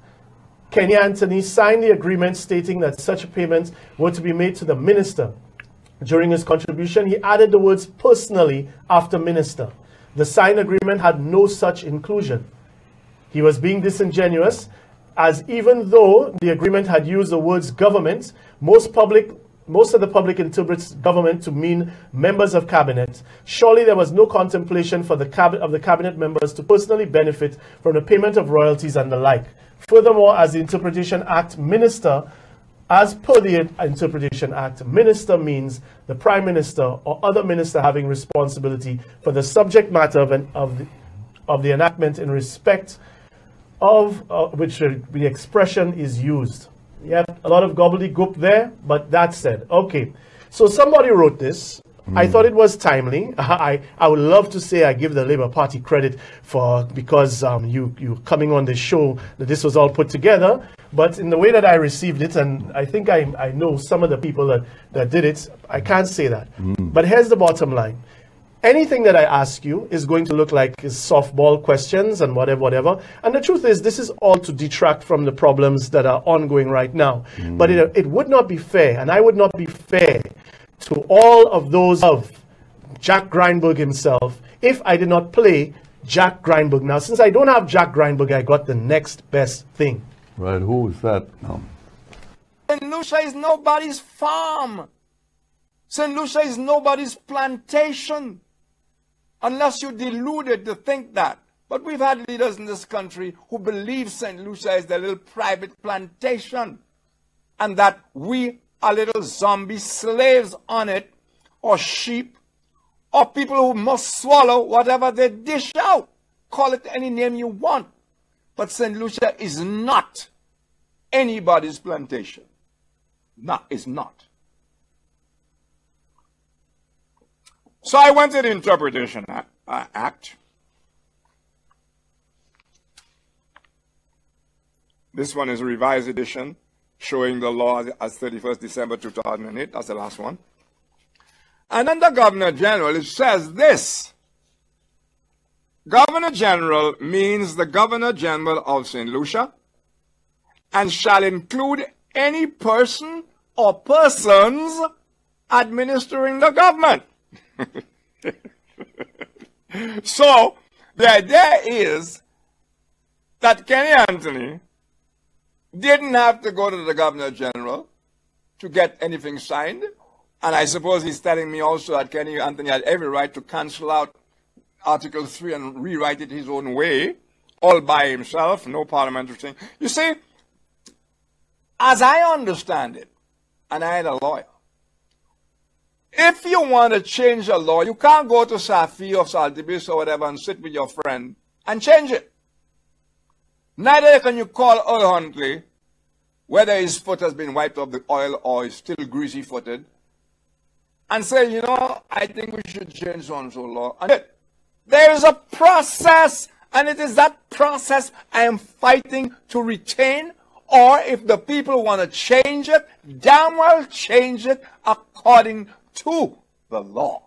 Speaker 2: Kenny Anthony signed the agreement stating that such payments were to be made to the minister. During his contribution, he added the words personally after minister. The signed agreement had no such inclusion. He was being disingenuous, as even though the agreement had used the words government, most of the public interprets government to mean members of cabinet. Surely there was no contemplation for the cabinet members to personally benefit from the payment of royalties and the like. Furthermore, as per the Interpretation Act, minister means the Prime Minister or other minister having responsibility for the subject matter of the enactment in respect of which the expression is used. You have a lot of gobbledygook there, but that said. Okay, so somebody wrote this. I thought it was timely. I would love to say I give the Labour Party credit because you coming on the show that this was all put together. But in the way that I received it, and I think I know some of the people that did it, I can't say that. But here's the bottom line. Anything that I ask you is going to look like softball questions and whatever. And the truth is, this is all to detract from the problems that are ongoing right now. But it would not be fair, and I would not be fair to all of those of Jack Grindberg himself if I did not play Jack Grindberg. Now, since I don't have Jack Grindberg, I got the next best thing.
Speaker 10: Right, who is that?
Speaker 12: St. Lucia is nobody's farm. St. Lucia is nobody's plantation. Unless you're deluded to think that. But we've had leaders in this country who believe St. Lucia is their little private plantation. And that we are little zombie slaves on it, or sheep, or people who must swallow whatever they dish out. Call it any name you want. But St. Lucia is not anybody's plantation. No, it's not. So I went to the Interpretation Act. This one is a revised edition showing the law as 31st December 2008. That's the last one. And then the Governor General, it says this. Governor General means the Governor General of St. Lucia and shall include any person or persons administering the government. So, the idea is that Kenny Anthony didn't have to go to the Governor General to get anything signed. And I suppose he's telling me also that Kenny Anthony had every right to cancel out Article 3 and rewrite it his own way, all by himself, no parliamentary thing. You see, as I understand it, and I ain't a lawyer, if you want to change a law, you can't go to Safi or Saltibis or whatever and sit with your friend and change it. Neither can you call Earl Huntley, whether his foot has been wiped off the oil or is still greasy-footed, and say, you know, I think we should change so-and-so law. And there is a process, and it is that process I am fighting to retain, or if the people want to change it, damn well change it according to the law.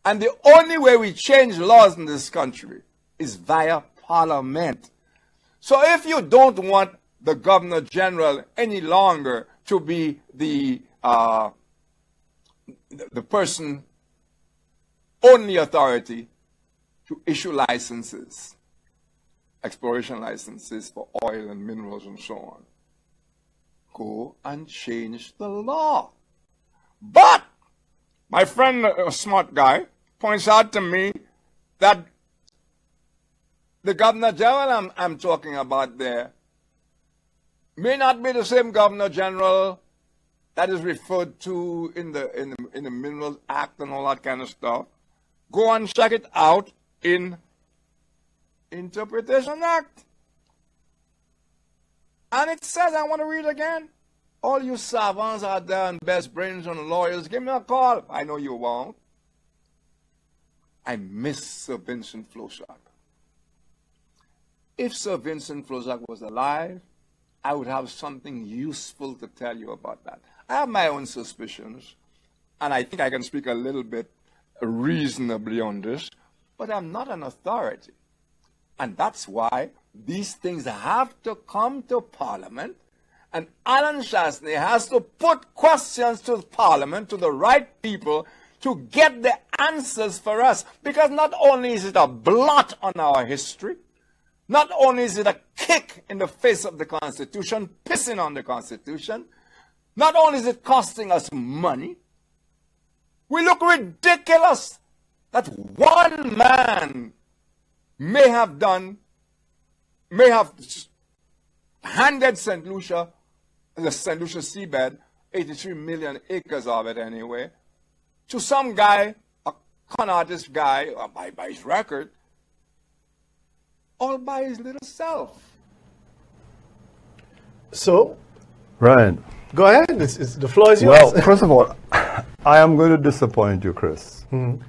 Speaker 12: And the only way we change laws in this country is via Parliament. So if you don't want the Governor General any longer to be the person, only authority to issue licenses, exploration licenses for oil and minerals and so on, go and change the law. But my friend, a smart guy, points out to me that the Governor General I'm talking about there may not be the same Governor General that is referred to in the Minerals Act and all that kind of stuff. Go and check it out in Interpretation Act. And it says, I want to read again. All you savants out there and best brains and lawyers, give me a call. I know you won't. I miss Sir Vincent Floshak. If Sir Vincent Floshak was alive, I would have something useful to tell you about that. I have my own suspicions, and I think I can speak a little bit reasonably on this, but I'm not an authority. And that's why these things have to come to Parliament, and Alan Shastney has to put questions to Parliament, to the right people, to get the answers for us. Because not only is it a blot on our history, not only is it a kick in the face of the Constitution, pissing on the Constitution, not only is it costing us money, we look ridiculous that one man may have handed St. Lucia, the St. Lucia seabed, 83 million acres of it anyway, to some guy, a con artist guy, by his record, all by his little self.
Speaker 2: So,
Speaker 10: Ryan,
Speaker 2: go ahead. The floor is yours.
Speaker 10: Well, first of all, I am going to disappoint you, Chris. And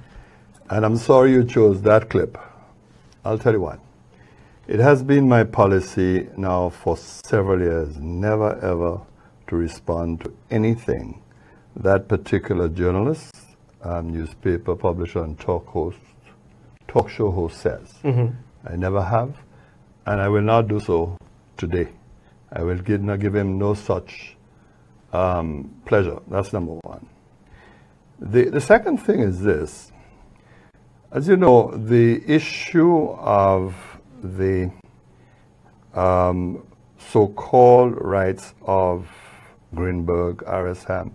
Speaker 10: I'm sorry you chose that clip. I'll tell you why. It has been my policy now for several years never ever to respond to anything that particular journalist, newspaper publisher, and talk show host says. I never have, and I will not do so today. I will not give him no such pleasure. That's number one. The second thing is this. As you know, the issue of the so-called rights of Greenberg, R.S. Ham,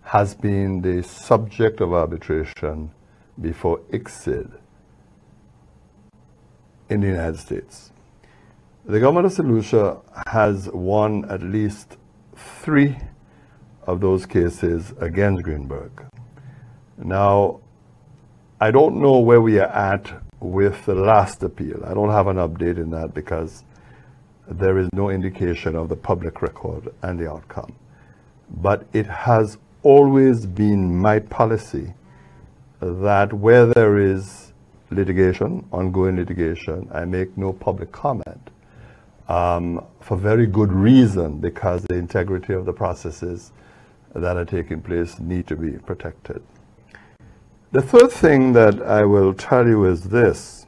Speaker 10: has been the subject of arbitration before ICSID in the United States. The government of St. Lucia has won at least 3 of those cases against Greenberg. Now, I don't know where we are at with the last appeal. I don't have an update in that because there is no indication of the public record and the outcome. But it has always been my policy that where there is litigation, ongoing litigation, I make no public comment for very good reason, because the integrity of the processes that are taking place need to be protected. The third thing that I will tell you is this.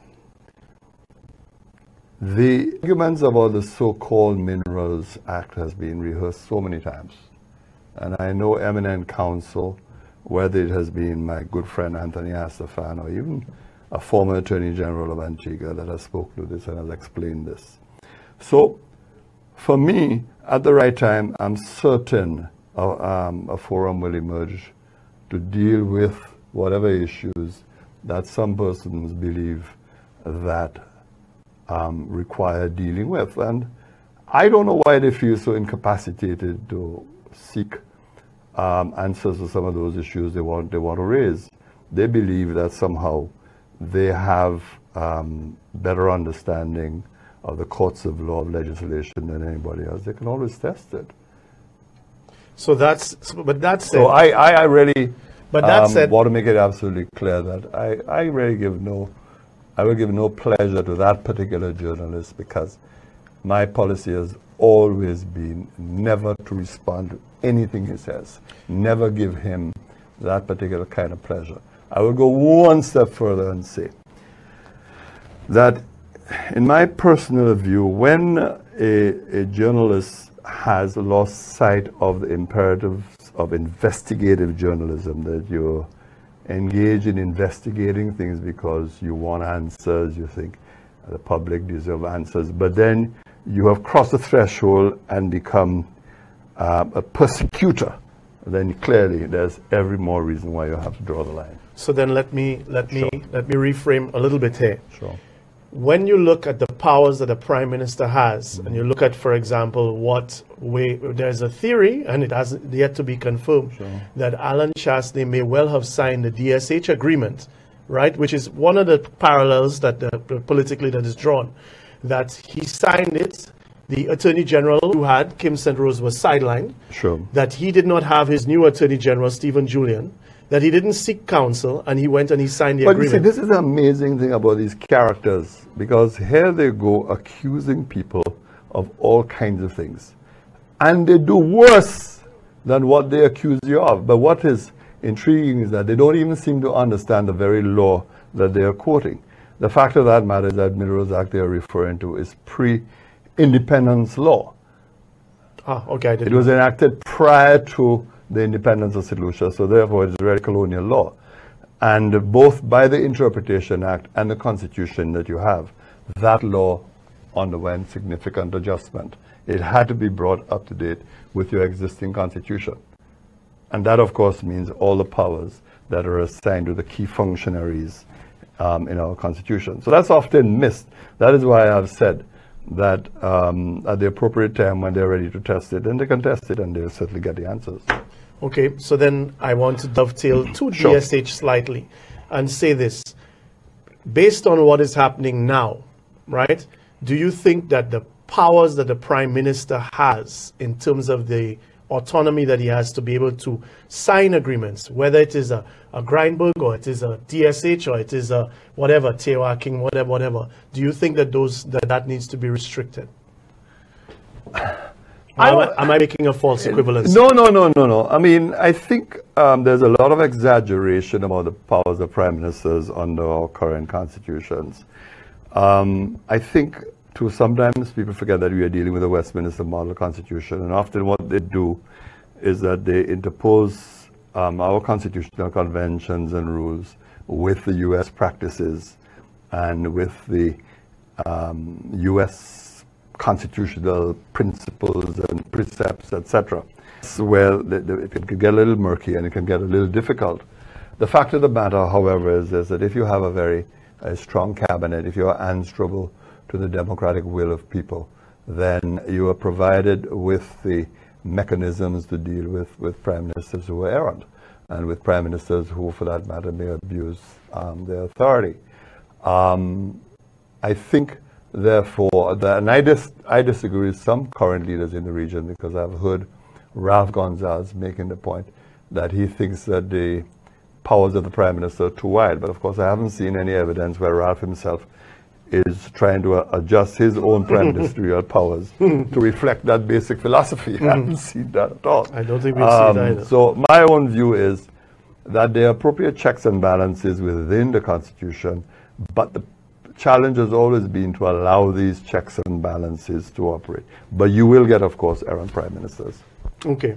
Speaker 10: The arguments about the so-called Minerals Act has been rehearsed so many times. And I know eminent counsel, whether it has been my good friend Anthony Astafan or even a former Attorney General of Antigua that has spoken to this and has explained this. So, for me, at the right time, I'm certain a forum will emerge to deal with whatever issues that some persons believe that require dealing with. And I don't know why they feel so incapacitated to seek answers to some of those issues they want to raise. They believe that somehow they have better understanding of the courts of law, of legislation than anybody else. They can always test it.
Speaker 2: So that's, but that's said.
Speaker 10: So I really
Speaker 2: but that said,
Speaker 10: want to make it absolutely clear that I really I will give no pleasure to that particular journalist, because my policy has always been never to respond to anything he says, never give him that particular kind of pleasure. I will go one step further and say that in my personal view, when a journalist has lost sight of the imperatives of investigative journalism, that you're engaged in investigating things because you want answers, you think the public deserves answers, but then you have crossed the threshold and become a persecutor then clearly there's every more reason why you have to draw the line.
Speaker 2: So then let me reframe a little bit here.
Speaker 10: Sure.
Speaker 2: When you look at the powers that the Prime Minister has, and you look at, for example, what way, there's a theory, and it hasn't yet to be confirmed, that Alan Chastanet may well have signed the DSH agreement, right, which is one of the parallels that politically that is drawn, that he signed it. The Attorney General who had, Kim St. Rose, was sidelined, that he did not have his new Attorney General, Stephen Julian, that he didn't seek counsel, and he went and he signed the agreement.
Speaker 10: But you see, this is the amazing thing about these characters, because here they go accusing people of all kinds of things. And they do worse than what they accuse you of. But what is intriguing is that they don't even seem to understand the very law that they are quoting. The fact of that matter is that Minerals Act they are referring to is pre-independence law.
Speaker 2: Ah, okay.
Speaker 10: It was enacted prior to the independence of St. Lucia, so therefore it is really colonial law. And both by the Interpretation Act and the Constitution that you have, that law underwent significant adjustment. It had to be brought up to date with your existing Constitution. And that, of course, means all the powers that are assigned to the key functionaries in our Constitution. So that's often missed. That is why I've said that at the appropriate time when they're ready to test it, and they can test it and they'll certainly get the answers.
Speaker 2: Okay, so then I want to dovetail to DSH slightly and say this. Based on what is happening now, right, do you think that the powers that the Prime Minister has in terms of the autonomy that he has to be able to sign agreements, whether it is a Grindberg or it is a DSH or it is a whatever, Tewa King, whatever, do you think that that needs to be restricted? Am I making a false equivalence?
Speaker 10: No. I mean, I think there's a lot of exaggeration about the powers of prime ministers under our current constitutions. I think sometimes people forget that we are dealing with a Westminster model constitution, and often what they do is that they interpose our constitutional conventions and rules with the U.S. practices and with the U.S. constitutional principles and precepts, etc. Where it can get a little murky and it can get a little difficult. The fact of the matter, however, is that if you have a very strong cabinet, if you are answerable to the democratic will of people, then you are provided with the mechanisms to deal with prime ministers who are errant, and with prime ministers who, for that matter, may abuse their authority. I think, therefore, and I disagree with some current leaders in the region, because I've heard Ralph Gonzalez making the point that he thinks that the powers of the Prime Minister are too wide. But of course, I haven't seen any evidence where Ralph himself is trying to adjust his own prime ministerial powers to reflect that basic philosophy. I haven't seen that at all.
Speaker 2: I don't think we've seen either.
Speaker 10: So my own view is that there are appropriate checks and balances within the Constitution, but the challenge has always been to allow these checks and balances to operate. But you will get, of course, errant prime ministers.
Speaker 2: Okay.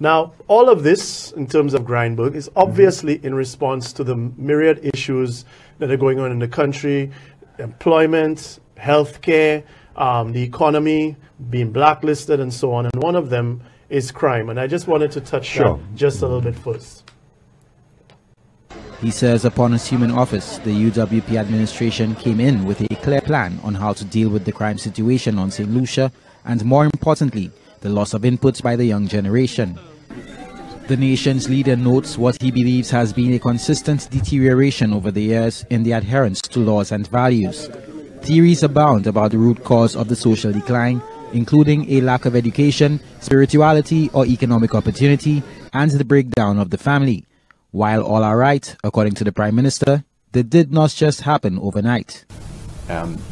Speaker 2: Now, all of this, in terms of Grindberg, is obviously in response to the myriad issues that are going on in the country: employment, healthcare, the economy, being blacklisted, and so on. And one of them is crime. And I just wanted to touch that just a little bit first.
Speaker 6: He says upon assuming office, the UWP administration came in with a clear plan on how to deal with the crime situation on St. Lucia, and more importantly, the loss of inputs by the young generation. The nation's leader notes what he believes has been a consistent deterioration over the years in the adherence to laws and values. Theories abound about the root cause of the social decline, including a lack of education, spirituality or economic opportunity, and the breakdown of the family. While all are right, according to the Prime Minister, they did not just happen overnight.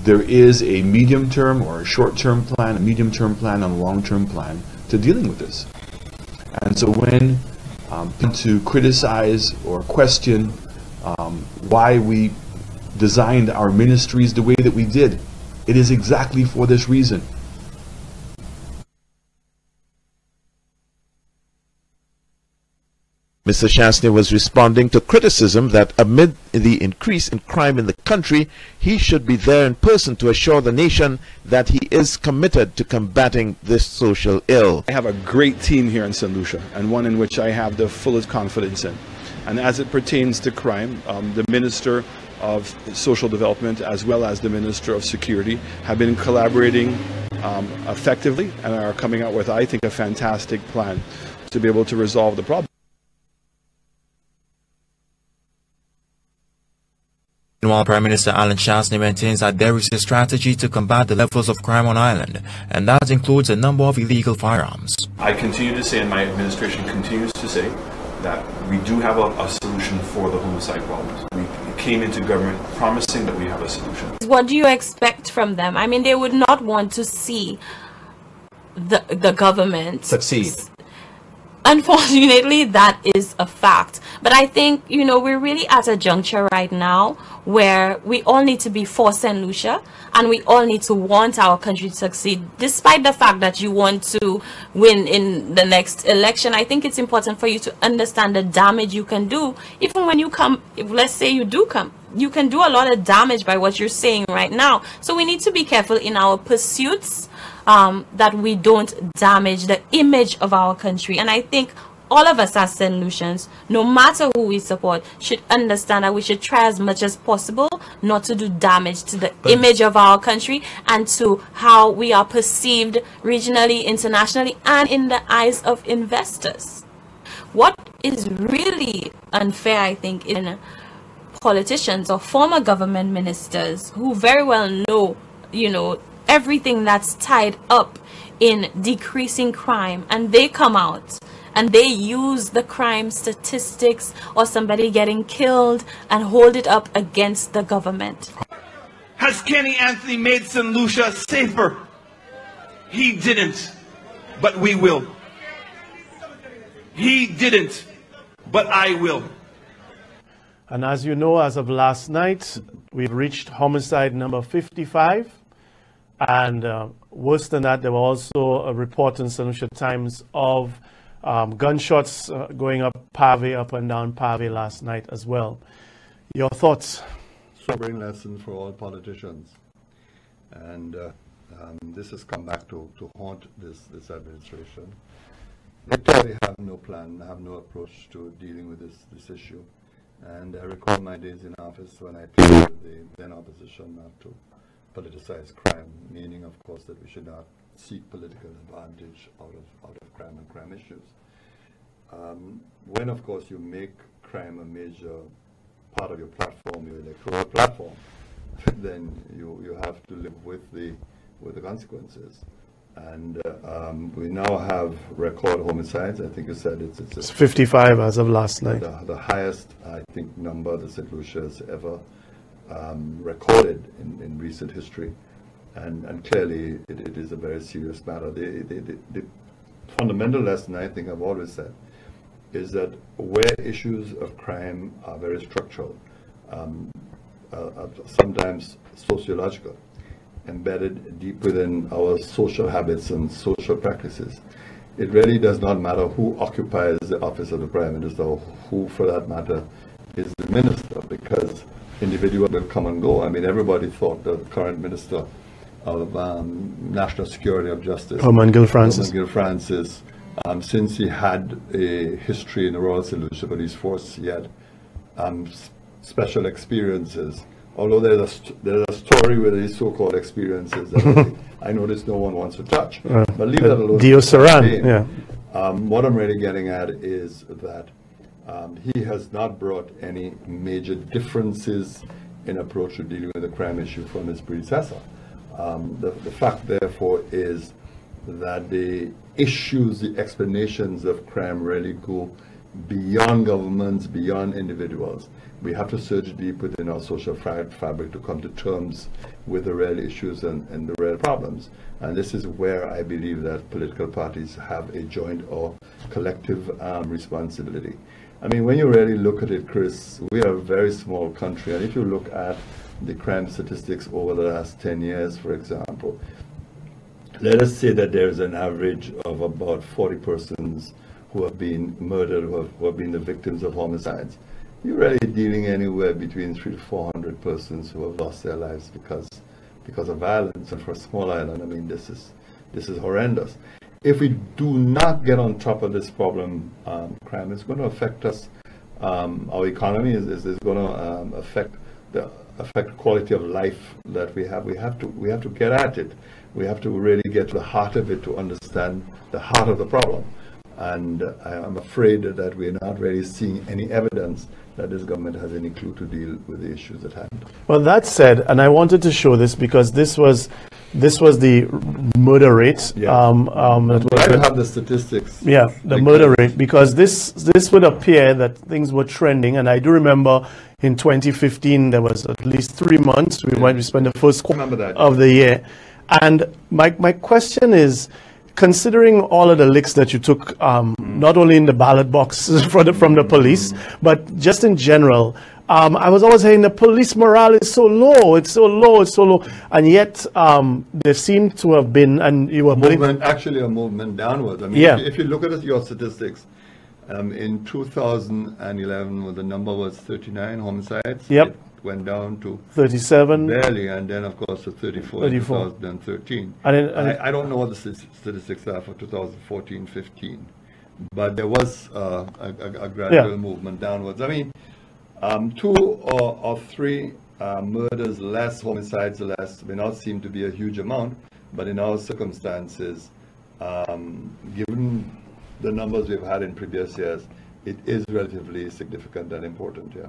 Speaker 4: There is a medium-term or a short-term plan, a medium-term plan, and a long-term plan to dealing with this. And so when to criticize or question why we designed our ministries the way that we did, it is exactly for this reason.
Speaker 13: Mr. Chastanet was responding to criticism that amid the increase in crime in the country, he should be there in person to assure the nation that he is committed to combating this social ill.
Speaker 14: I have a great team here in St. Lucia, and one in which I have the fullest confidence in. And as it pertains to crime, the Minister of Social Development as well as the Minister of Security have been collaborating effectively and are coming out with, I think, a fantastic plan to be able to resolve the problem.
Speaker 15: Meanwhile, Prime Minister Alan Chastanet maintains that there is a strategy to combat the levels of crime on Ireland, and that includes a number of illegal firearms.
Speaker 4: I continue to say, and my administration continues to say, that we do have a solution for the homicide problems. We came into government promising that we have a solution.
Speaker 16: What do you expect from them? I mean, they would not want to see the government
Speaker 15: succeed.
Speaker 16: Unfortunately, that is a fact. But I think, you know, we're really at a juncture right now where we all need to be for St. Lucia, and we all need to want our country to succeed. Despite the fact that you want to win in the next election, I think it's important for you to understand the damage you can do. Even when you come, if let's say you do come, you can do a lot of damage by what you're saying right now. So we need to be careful in our pursuits, that we don't damage the image of our country. And I think all of us as St. Lucians, no matter who we support, should understand that we should try as much as possible not to do damage to the image of our country and to how we are perceived regionally, internationally, and in the eyes of investors. What is really unfair, I think, in politicians or former government ministers who very well know, you know, everything that's tied up in decreasing crime, and they come out and they use the crime statistics or somebody getting killed and hold it up against the government.
Speaker 17: Has Kenny Anthony made St. Lucia safer? He didn't, but we will. He didn't, but I will.
Speaker 2: And as you know, as of last night, we've reached homicide number 55. And worse than that, there were also a report in St. Lucia Times of gunshots going up Pave, up and down Pave last night as well. Your thoughts?
Speaker 10: Sobering lesson for all politicians. And this has come back to haunt this administration. They clearly have no plan, have no approach to dealing with this issue. And I recall my days in office when I pleaded with the then opposition not to politicize crime, meaning, of course, that we should not seek political advantage out of crime and crime issues. When, of course, you make crime a major part of your platform, your electoral platform, then you have to live with the consequences. And we now have record homicides. I think you said it's
Speaker 2: 55 as of last night.
Speaker 10: The highest, I think, number that St. Lucia has ever recorded in recent history, and clearly it is a very serious matter. The fundamental lesson, I think I've always said, is that where issues of crime are very structural, sometimes sociological, embedded deep within our social habits and social practices, it really does not matter who occupies the office of the Prime Minister or who, for that matter, is the Minister, because individuals will come and go. I mean, everybody thought the current Minister of National Security of Justice,
Speaker 2: Herman Gil-Francis,
Speaker 10: since he had a history in the Royal St. Lucia Police Force, he had special experiences. Although there's a story with these so-called experiences that I notice no one wants to touch. But leave that alone.
Speaker 2: Dio Saran, yeah.
Speaker 10: What I'm really getting at is that he has not brought any major differences in approach to dealing with the crime issue from his predecessor. The fact, therefore, is that the issues, the explanations of crime really go beyond governments, beyond individuals. We have to search deep within our social fabric to come to terms with the real issues and the real problems. And this is where I believe that political parties have a joint or collective responsibility. I mean, when you really look at it, Chris, we are a very small country, and if you look at the crime statistics over the last 10 years, for example, let us say that there's an average of about 40 persons who have been murdered, who have been the victims of homicides. You're really dealing anywhere between 300 to 400 persons who have lost their lives because of violence. And for a small island, I mean, this is horrendous. If we do not get on top of this problem, crime is going to affect us. Our economy is going to affect the quality of life that we have. We have to get at it. We have to really get to the heart of it to understand the heart of the problem. And I'm afraid that we're not really seeing any evidence that this government has any clue to deal with the issues at hand.
Speaker 2: Well, that said, and I wanted to show this because this was the murder rate.
Speaker 10: Yeah. I don't have the statistics.
Speaker 2: Yeah, the murder rate, because this would appear that things were trending, and I do remember in 2015 there was at least 3 months we spent the first quarter of the year, and my question is, considering all of the licks that you took, not only in the ballot box from the police, but just in general, I was always saying the police morale is so low, it's so low, and yet there seemed to have been, and you were
Speaker 10: actually a movement downwards. I mean,
Speaker 2: yeah.
Speaker 10: If you look at your statistics, in 2011, the number was 39 homicides.
Speaker 2: Yep.
Speaker 10: It went down to
Speaker 2: 37
Speaker 10: barely, and then of course to 34 in 2013. I don't know what the statistics are for 2014-15, but there was a gradual movement downwards. I mean, 2 or 3 murders less, homicides less, may not seem to be a huge amount, but in our circumstances, given the numbers we've had in previous years, it is relatively significant and important. Yeah.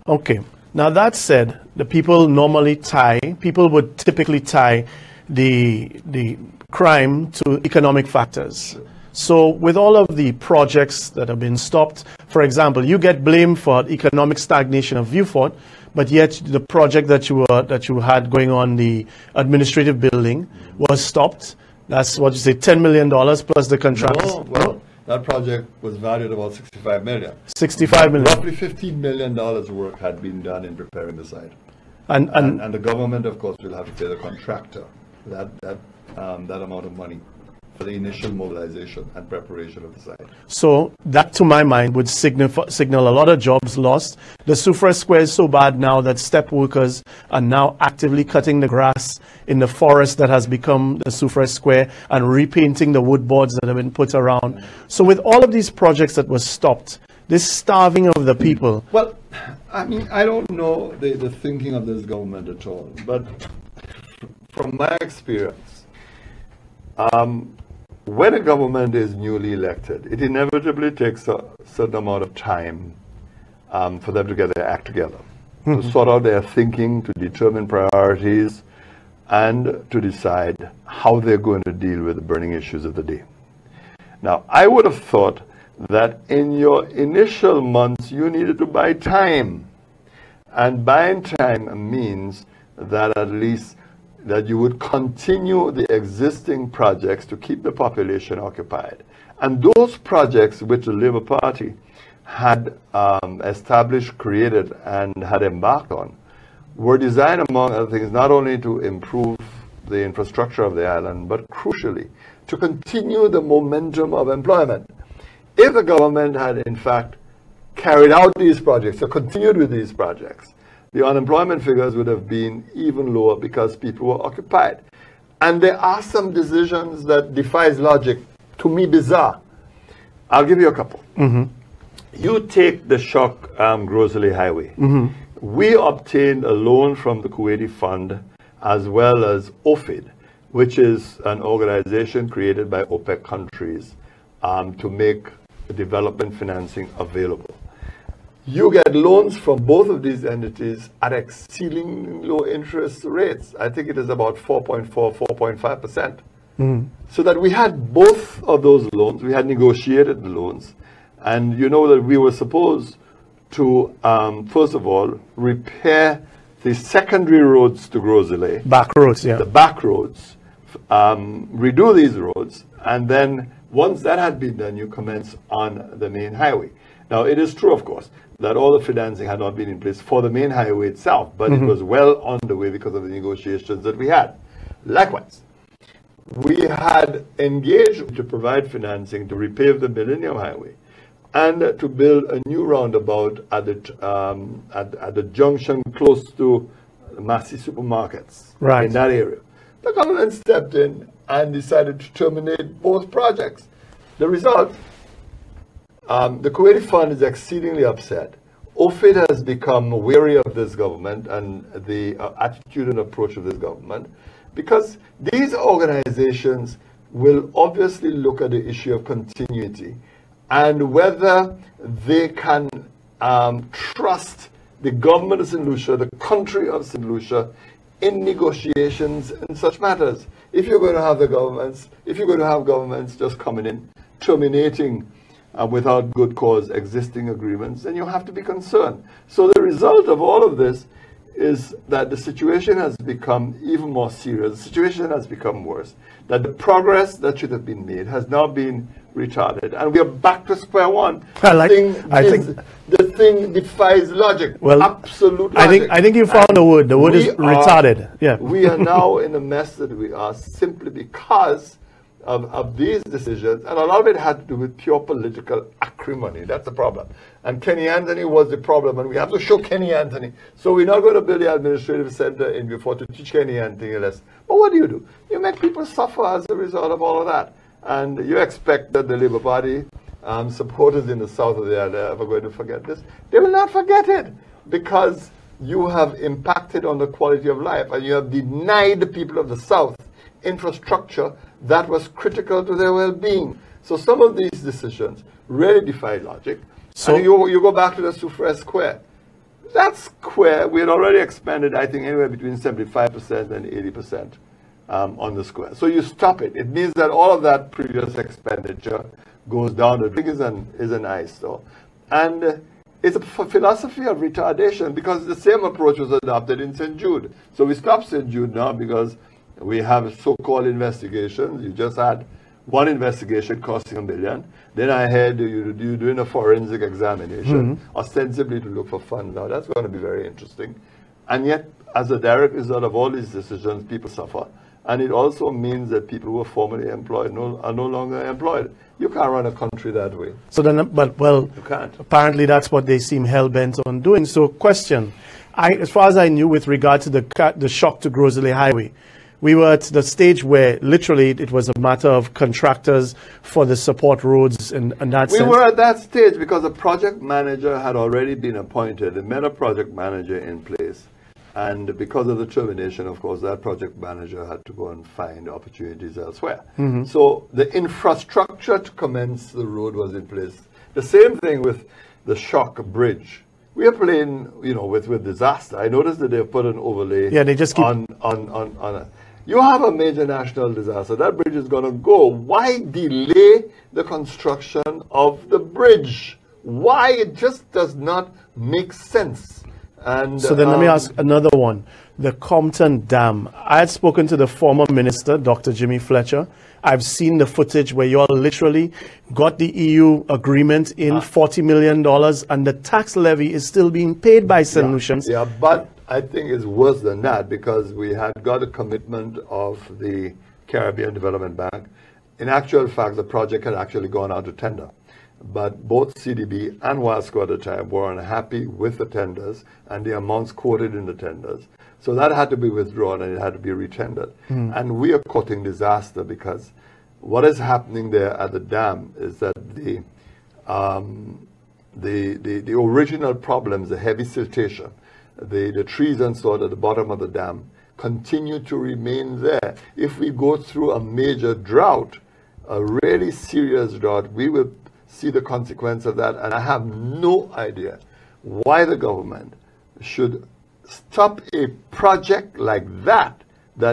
Speaker 2: Okay. Now that said, people would typically tie the crime to economic factors. So with all of the projects that have been stopped, for example, you get blamed for economic stagnation of Vieux Fort, but yet the project that you had going on, the administrative building, was stopped. That's what you say, $10 million plus the contract.
Speaker 10: No, well, that project was valued about $65 million.
Speaker 2: $65 million.
Speaker 10: Roughly $15 million work had been done in preparing the site. And the government, of course, will have to pay the contractor that amount of money for the initial mobilization and preparation of the site.
Speaker 2: So that, to my mind, would signal a lot of jobs lost. The Soufrière Square is so bad now that step workers are now actively cutting the grass in the forest that has become the Soufrière Square and repainting the wood boards that have been put around. So with all of these projects that were stopped, this starving of the people.
Speaker 10: Well, I mean, I don't know the thinking of this government at all, but from my experience, when a government is newly elected, it inevitably takes a certain amount of time for them to get their act together, to sort out their thinking, to determine priorities, and to decide how they're going to deal with the burning issues of the day. Now, I would have thought that in your initial months, you needed to buy time. And buying time means that at least that you would continue the existing projects to keep the population occupied. And those projects which the Labour Party had established, created, and had embarked on were designed, among other things, not only to improve the infrastructure of the island, but crucially, to continue the momentum of employment. If the government had, in fact, carried out these projects, or continued with these projects, the unemployment figures would have been even lower because people were occupied. And there are some decisions that defies logic, to me bizarre. I'll give you a couple. You take the Shock-Groseley Highway. We obtained a loan from the Kuwaiti Fund as well as OFID, which is an organization created by OPEC countries to make development financing available. You get loans from both of these entities at exceedingly low interest rates. I think it is about 4.4, 4.5%. So that we had both of those loans. We had negotiated the loans. And you know that we were supposed to, first of all, repair the secondary roads to Groseley.
Speaker 2: Back roads, yeah.
Speaker 10: The back roads. Redo these roads. And then once that had been done, you commence on the main highway. Now, it is true, of course, that all the financing had not been in place for the main highway itself, but it was well on the way because of the negotiations that we had. Likewise, we had engaged to provide financing to repave the Millennium Highway and to build a new roundabout at the junction close to Massey supermarkets in that area. The government stepped in and decided to terminate both projects. The result, the Kuwaiti Fund is exceedingly upset. OFID has become wary of this government and the attitude and approach of this government, because these organizations will obviously look at the issue of continuity and whether they can trust the government of St. Lucia, the country of St. Lucia, in negotiations in such matters. If you're going to have governments just coming in, terminating without good cause existing agreements, then you have to be concerned. So the result of all of this is that the situation has become even more serious. The situation has become worse. That the progress that should have been made has now been retarded, and we are back to square one. The thing defies logic.
Speaker 2: Well,
Speaker 10: absolute logic.
Speaker 2: I think you found the word. The word is retarded. Yeah.
Speaker 10: We are now in the mess that we are simply because of these decisions, and a lot of it had to do with pure political acrimony. That's the problem. And Kenny Anthony was the problem, and we have to show Kenny Anthony. So we're not going to build the administrative center in before to teach Kenny Anthony a lesson. But what do? You make people suffer as a result of all of that. And you expect that the Labour Party supporters in the south of the island are ever going to forget this. They will not forget it, because you have impacted on the quality of life, and you have denied the people of the south infrastructure that was critical to their well-being. So some of these decisions really defy logic. So and you go back to the Soufriere Square. That square, we had already expanded, I think, anywhere between 75% and 80% on the square. So you stop it. It means that all of that previous expenditure goes down. The thing is an eyesore. And it's a philosophy of retardation, because the same approach was adopted in St. Jude. So we stopped St. Jude now because we have so-called investigations. You just had one investigation costing $1 million. Then I heard you're doing a forensic examination, ostensibly to look for funds. Now that's going to be very interesting. And yet, as a direct result of all these decisions, people suffer. And it also means that people who were formerly employed are no longer employed. You can't run a country that way.
Speaker 2: So then, you
Speaker 10: can't.
Speaker 2: Apparently that's what they seem hell-bent on doing. So question, as far as I knew with regard to the shock to Grosley Highway, we were at the stage where literally it was a matter of contractors for the support roads and that sense.
Speaker 10: We were at that stage because a project manager had already been appointed, a meta project manager in place. And because of the termination, of course, that project manager had to go and find opportunities elsewhere. So the infrastructure to commence the road was in place. The same thing with the Shock Bridge. We are playing, with disaster. I noticed that they've put an overlay
Speaker 2: they just keep
Speaker 10: on it. You have a major national disaster. That bridge is going to go. Why delay the construction of the bridge? Why? It just does not make sense. And
Speaker 2: so then let me ask another one. The Compton Dam. I had spoken to the former minister, Dr. Jimmy Fletcher. I've seen the footage where you all literally got the EU agreement in $40 million, and the tax levy is still being paid by St. Lucians.
Speaker 10: Yeah, but I think it's worse than that, because we had got a commitment of the Caribbean Development Bank. In actual fact, the project had actually gone out to tender. But both CDB and WASCO at the time were unhappy with the tenders and the amounts quoted in the tenders. So that had to be withdrawn and it had to be retendered. And we are courting disaster, because what is happening there at the dam is that the original problems, the heavy siltation, the trees and so on at the bottom of the dam continue to remain there. If we go through a major drought, a really serious drought, we will see the consequence of that. And I have no idea why the government should stop a project like that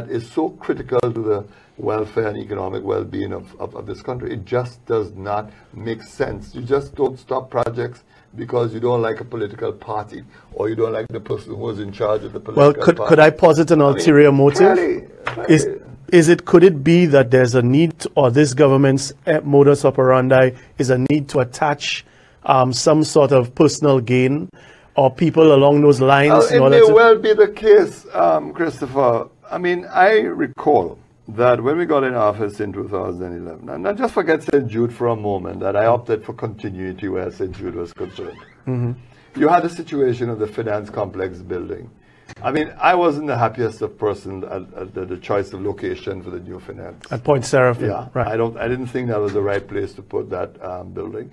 Speaker 10: is so critical to the welfare and economic well-being of this country. It just does not make sense. You just don't stop projects because you don't like a political party or you don't like the person who was in charge of the political party.
Speaker 2: Well, could I posit an ulterior motive? Could it be that there's a need, or this government's modus operandi is a need to attach some sort of personal gain or people along those lines?
Speaker 10: It may well be the case, Christopher. I mean, I recall that when we got in office in 2011, and not just forget St. Jude for a moment, that I opted for continuity where St. Jude was concerned. You had a situation of the finance complex building. I mean, I wasn't the happiest of person at the choice of location for the new finance.
Speaker 2: At Point Seraphim,
Speaker 10: yeah,
Speaker 2: right.
Speaker 10: I didn't think that was the right place to put that building.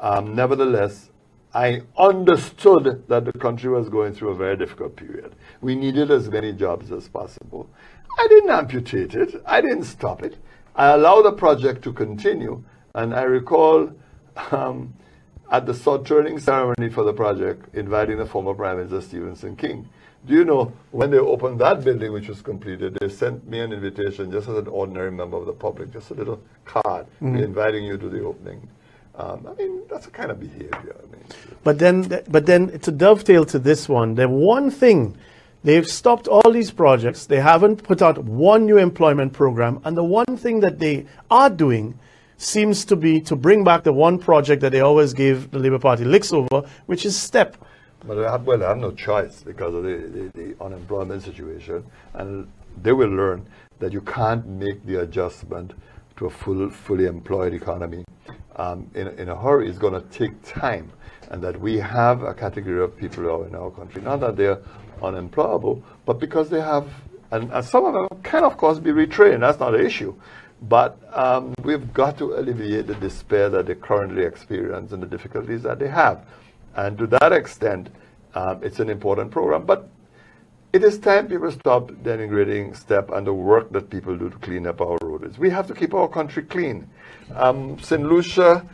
Speaker 10: Nevertheless, I understood that the country was going through a very difficult period. We needed as many jobs as possible. I didn't amputate it. I didn't stop it. I allowed the project to continue. And I recall at the sword-turning ceremony for the project, inviting the former Prime Minister Stephenson King. Do you know, when they opened that building, which was completed, they sent me an invitation just as an ordinary member of the public, just a little card, inviting you to the opening. I mean, that's the kind of behavior. I mean,
Speaker 2: but then to dovetail to this one, the one thing, they've stopped all these projects. They haven't put out one new employment program. And the one thing that they are doing seems to be to bring back the one project that they always gave the Labour Party licks over, which is STEP.
Speaker 10: But I have no choice because of the unemployment situation. And they will learn that you can't make the adjustment to a fully employed economy in a hurry. It's going to take time. And that we have a category of people who are in our country, not that they're unemployable, but because they have, and some of them can, of course, be retrained. That's not an issue. But we've got to alleviate the despair that they currently experience and the difficulties that they have. And to that extent, it's an important program. But it is time people stop denigrating STEP and the work that people do to clean up our roads. We have to keep our country clean. St. Lucia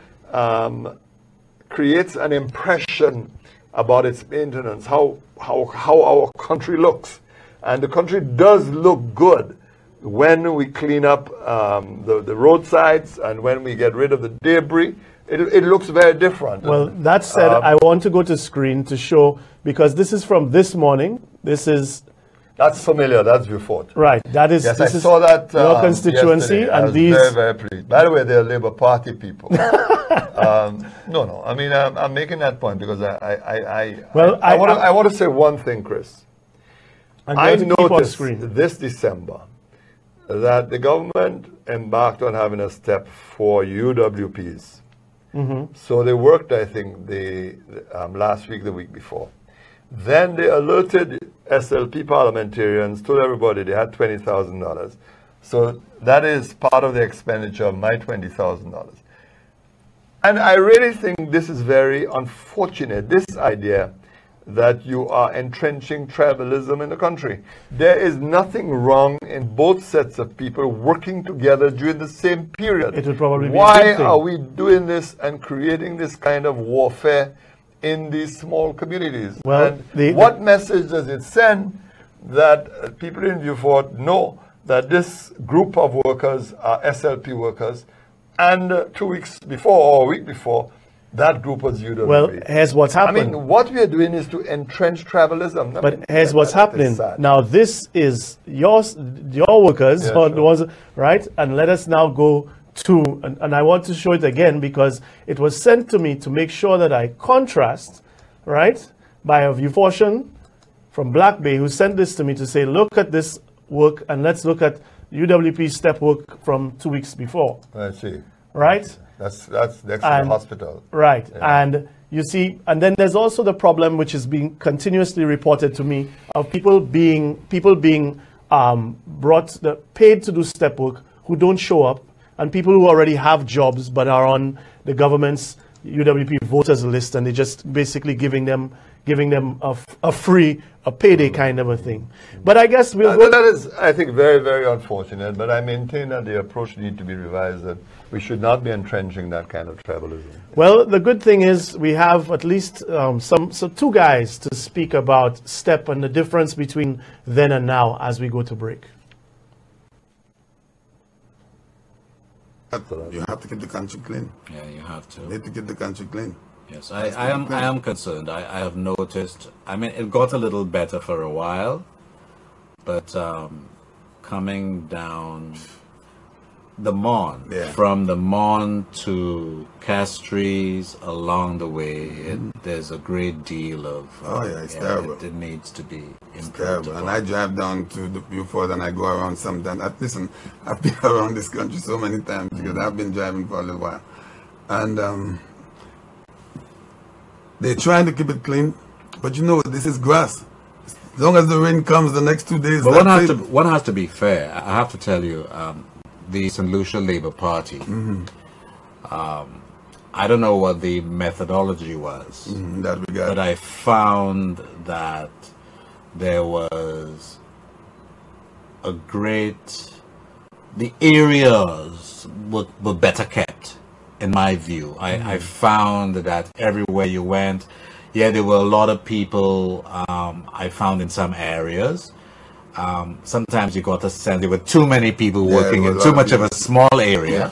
Speaker 10: creates an impression about its maintenance, how our country looks. And the country does look good when we clean up the roadsides and when we get rid of the debris. It looks very different.
Speaker 2: Well, that said, I want to go to screen to show, because this is from this morning.
Speaker 10: That's familiar. That's Beaufort.
Speaker 2: Right. That is.
Speaker 10: Yes,
Speaker 2: this
Speaker 10: I saw that.
Speaker 2: Your constituency,
Speaker 10: yesterday.
Speaker 2: and these.
Speaker 10: Very, very pleased. By the way, they're Labour Party people. No. I mean, I'm making that point because I want to say one thing, Chris. I noticed this December that the government embarked on having a step for UWPs. So they worked, I think, last week, the week before. Then they alerted SLP parliamentarians, told everybody they had $20,000. So that is part of the expenditure of my $20,000. And I really think this is very unfortunate, this idea that you are entrenching tribalism in the country. There is nothing wrong in both sets of people working together during the same period.
Speaker 2: It would probably be
Speaker 10: Why are we doing this and creating this kind of warfare in these small communities?
Speaker 2: Well,
Speaker 10: what message does it send that people in Beaufort know that this group of workers are SLP workers, and 2 weeks before or a week before, that group was UWP?
Speaker 2: Well, here's what's happening.
Speaker 10: I mean, what we are doing is to entrench tribalism.
Speaker 2: But here's what's happening. Now, this is your workers, or the ones, right? And let us now go to, and I want to show it again because it was sent to me to make sure that I contrast, right, by a Beaufortian from Black Bay who sent this to me to say, look at this work and let's look at UWP step work from 2 weeks before.
Speaker 10: I see.
Speaker 2: Right?
Speaker 10: That's next to the hospital.
Speaker 2: Right.
Speaker 10: Yeah.
Speaker 2: And you see, and then there's also the problem which is being continuously reported to me of people being paid to do step work who don't show up, and people who already have jobs but are on the government's UWP voters list, and they're just basically giving them a payday kind of a thing. But I guess
Speaker 10: that is, I think, very, very unfortunate. But I maintain that the approach needs to be revised, that we should not be entrenching that kind of tribalism.
Speaker 2: Well, the good thing is we have at least two guys to speak about STEP and the difference between then and now as we go to break.
Speaker 18: You have to keep the country clean.
Speaker 19: Yeah, you have to.
Speaker 18: You need to keep the country clean.
Speaker 19: Yes, I am concerned. I have noticed, I mean, it got a little better for a while, but coming down the Mon, from the Mon to Castries along the way, there's a great deal of
Speaker 18: it's terrible.
Speaker 19: it needs to be
Speaker 18: terrible. And I drive down to the Beaufort and I go around sometimes. Listen, I've been around this country so many times because I've been driving for a little while. And they're trying to keep it clean, but you know, this is grass. As long as the rain comes the next 2 days,
Speaker 19: but one has to be fair. I have to tell you, the St. Lucia Labour Party, I don't know what the methodology was, but I found that there was the areas were better kept, in my view. I found that everywhere you went, there were a lot of people, I found in some areas. Sometimes you got a sense there were too many people working in too much of a small area.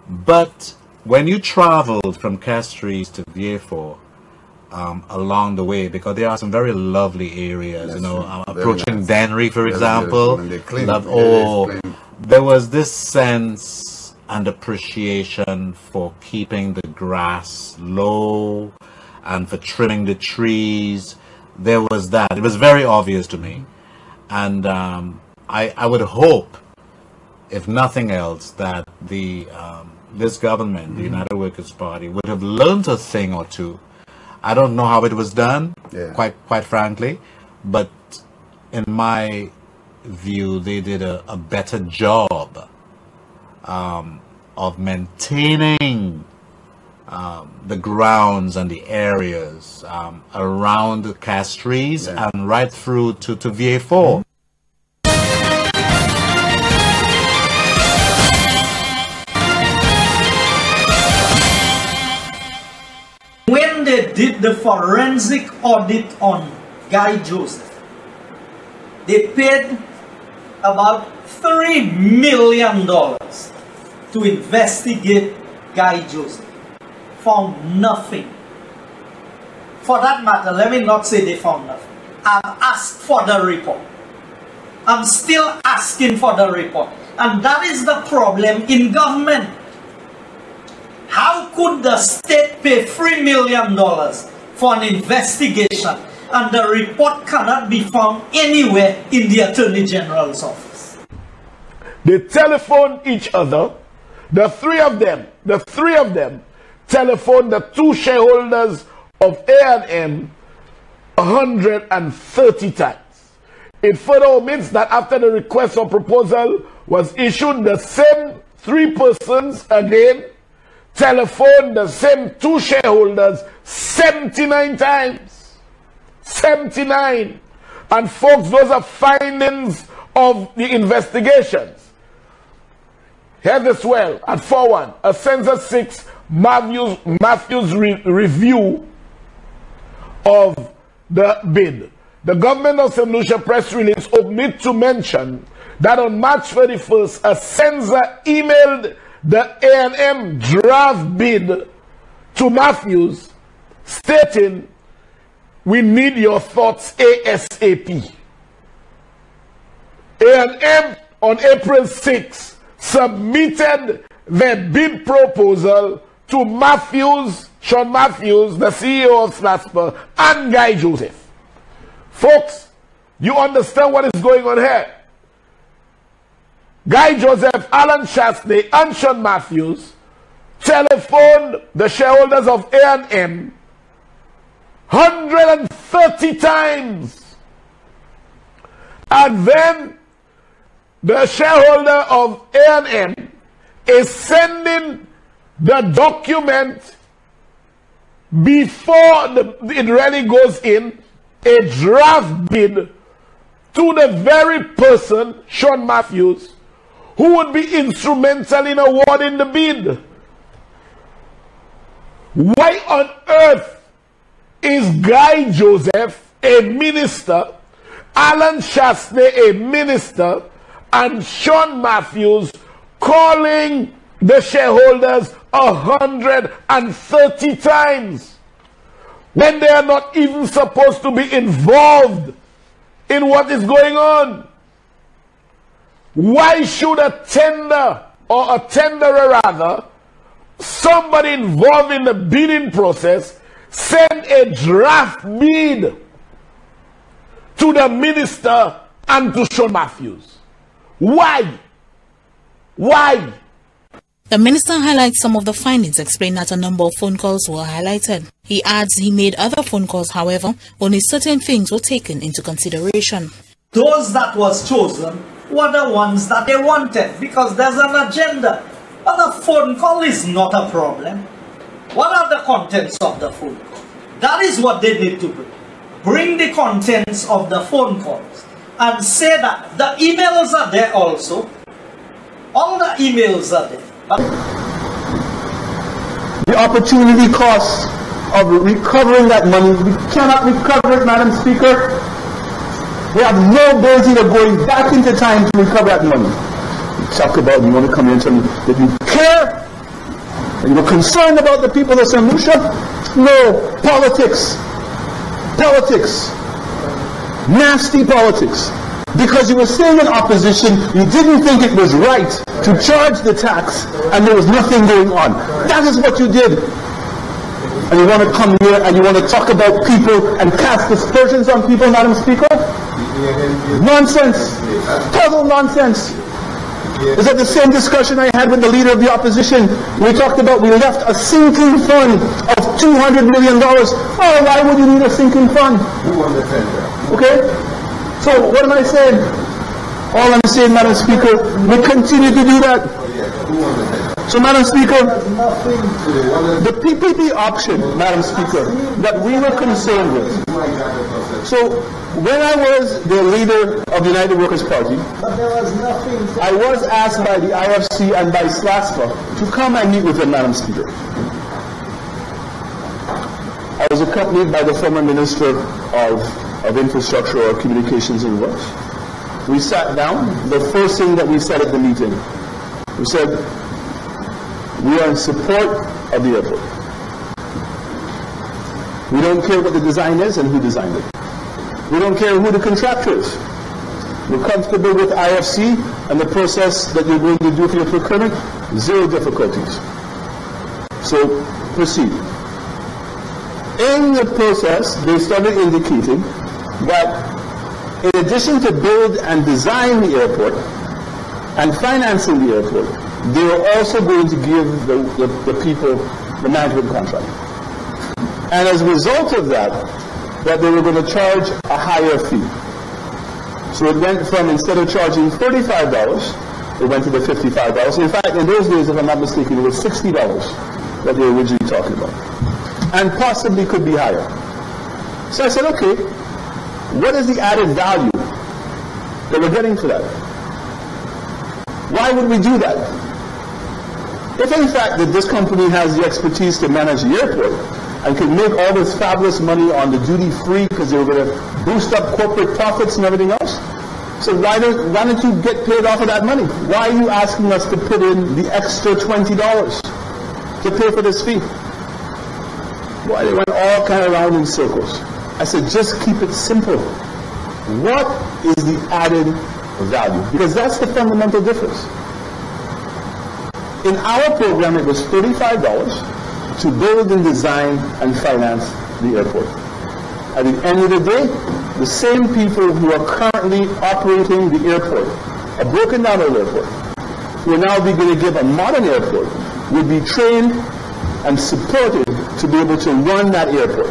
Speaker 19: But when you traveled from Castries to Vieux-Fort, along the way, because there are some very lovely areas, approaching Dennery, for example. There was this sense and appreciation for keeping the grass low and for trimming the trees. There was that. It was very obvious to me. And I would hope, if nothing else, that this government, the United Workers' Party, would have learned a thing or two. I don't know how it was done, quite frankly, but in my view, they did a better job of maintaining the grounds and the areas around the Castries and right through to Vieux-Fort.
Speaker 20: When they did the forensic audit on Guy Joseph, they paid about $3 million to investigate Guy Joseph. Found nothing. For that matter, let me not say they found nothing. I've asked for the report. I'm still asking for the report. And that is the problem in government. How could the state pay $3 million for an investigation and the report cannot be found anywhere in the Attorney General's office?
Speaker 2: They telephoned each other. The three of them telephoned the two shareholders of A&M 130 times. It further omits that after the request for proposal was issued, the same three persons again telephoned the same two shareholders 79 times. 79. And folks, those are findings of the investigations. Hear this well. At 4.1, a Census 6 Matthews review of the bid. The government of St. Lucia press release omit to mention that on March 31st, a censor emailed the A&M draft bid to Matthews stating, "We need your thoughts ASAP." A&M on April 6 submitted their bid proposal to Matthews, Sean Matthews, the CEO of SLASPA, and Guy Joseph. Folks, you understand what is going on here. Guy Joseph, Alan Chastney, and Sean Matthews telephoned the shareholders of A&M 130 times. And then the shareholder of A&M is sending the document before it really goes in, a draft bid, to the very person, Sean Matthews, who would be instrumental in awarding the bid. Why on earth is Guy Joseph a minister, Alan Chastney a minister, and Sean Matthews calling the shareholders 130 times when they are not even supposed to be involved in what is going on? Why should a tender, or a tenderer rather, somebody involved in the bidding process, send a draft bid to
Speaker 21: to the minister and to Sean Matthews. Why? Why?
Speaker 1: The minister highlights some of the findings, explained that a number of phone calls were highlighted. He adds he made other phone calls, however, only certain things were taken into consideration.
Speaker 20: Those that was chosen were the ones that they wanted because there's an agenda. But a phone call is not a problem. What are the contents of the phone call? That is what they need to bring. Bring the contents of the phone calls and say that the emails are there also. All the emails are there.
Speaker 22: The opportunity cost of recovering that money, we cannot recover it, Madam Speaker. We have no ability of going back into time to recover that money. You talk about, you want to come in and tell me that you care and you're concerned about the people of St. Lucia? No, politics. Politics. Nasty politics. Because you were staying in opposition, you didn't think it was right to charge the tax, and there was nothing going on. That is what you did. And you want to come here and you want to talk about people and cast aspersions on people, Madam Speaker? Nonsense. Total nonsense. Is that the same discussion I had with the leader of the opposition? We talked about, we left a sinking fund of $200 million. Oh, why would you need a sinking fund? Okay? So, what am I saying? All I'm saying, Madam Speaker, we continue to do that. So, Madam Speaker, the PPP option, Madam Speaker, that we were concerned with. So, when I was the leader of the United Workers' Party, I was asked by the IFC and by SLASPA to come and meet with them, Madam Speaker. I was accompanied by the former Minister of Infrastructure or Communications and Works. We sat down. The first thing that we said at the meeting, we said, we are in support of the airport. We don't care what the design is and who designed it. We don't care who the contractor is. We're comfortable with IFC and the process that you're going to do for your procurement. Zero difficulties. So, proceed. In the process, they started indicating that in addition to build and design the airport and financing the airport, they were also going to give the people the management contract. And as a result of that they were going to charge a higher fee. So it went from, instead of charging $35, it went to the $55. In fact, in those days, if I'm not mistaken, it was $60 that they were originally talking about. And possibly could be higher. So I said, okay, what is the added value that we're getting for that? Why would we do that? If in fact that this company has the expertise to manage the airport and can make all this fabulous money on the duty-free because they were going to boost up corporate profits and everything else, so why don't you get paid off of that money? Why are you asking us to put in the extra $20 to pay for this fee? Well, they went all kind of around in circles. I said, just keep it simple. What is the added value? Because that's the fundamental difference. In our program, it was $35 to build and design and finance the airport. At the end of the day, the same people who are currently operating the airport, a broken down old airport, who are now going to give a modern airport, would be trained and supported to be able to run that airport.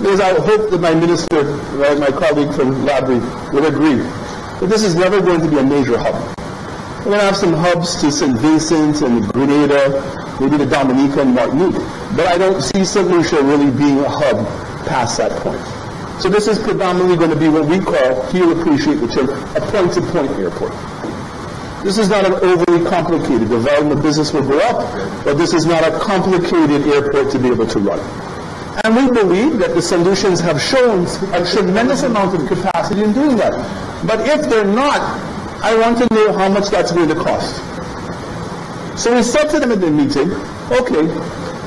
Speaker 22: Because I hope that my minister, my colleague from Labrie, would agree that this is never going to be a major hub. We're going to have some hubs to St. Vincent and Grenada, maybe the Dominica and Martinique, but I don't see St. Lucia really being a hub past that point. So this is predominantly going to be what we call, he'll appreciate the term, a point-to-point airport. This is not an overly complicated. The volume of business will go up, but this is not a complicated airport to be able to run. And we believe that the solutions have shown a tremendous amount of capacity in doing that. But if they're not, I want to know how much that's going to cost. So we said to them at the meeting, okay,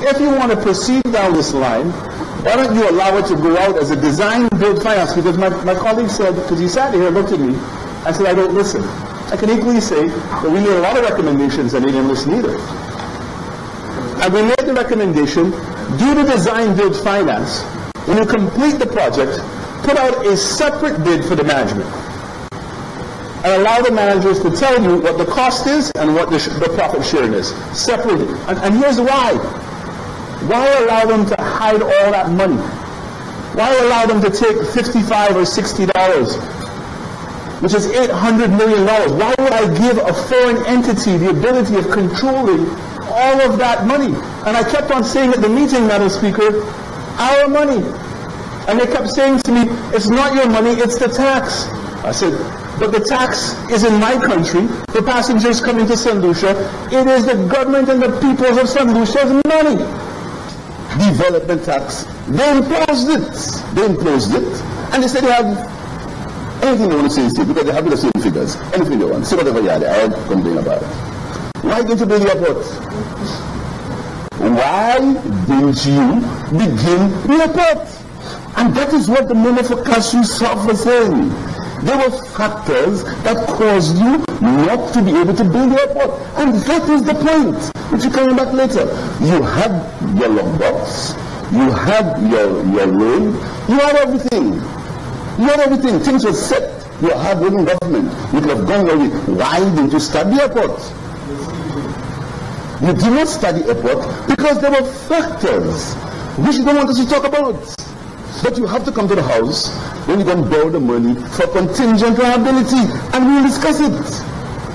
Speaker 22: if you want to proceed down this line, why don't you allow it to go out as a design build finance? Because my colleague said, because he sat here and looked at me, I said, I don't listen. I can equally say that we made a lot of recommendations and they didn't listen either. And we made the recommendation, do the design build finance. When you complete the project, put out a separate bid for the management and allow the managers to tell you what the cost is and what the profit sharing is. Separate it. And here's why. Why allow them to hide all that money? Why allow them to take $55 or $60, which is $800 million? Why would I give a foreign entity the ability of controlling all of that money? And I kept on saying at the meeting, Madam Speaker, our money. And they kept saying to me, it's not your money, it's the tax. I said, but the tax is in my country. The passengers coming to St. Lucia. It is the government and the peoples of St. Lucia's money. Development tax. They imposed it. And they said they have anything they want to say, because they have the same figures. Anything they want. Say whatever you had. I won't complain about it. Why didn't you build the airport? Why didn't you begin the airport? And that is what the Monofocassu South was saying. There were factors that caused you not to be able to build the airport. And that is the point, which you're coming back later. You had your lockbox, you had your road, you had everything. You had everything. Things were set. You had hard-working government. You could have gone away. Why didn't you start the airport? You did not start the airport because there were factors which you don't want us to talk about. But you have to come to the house when you can borrow the money for contingent liability, and we'll discuss it.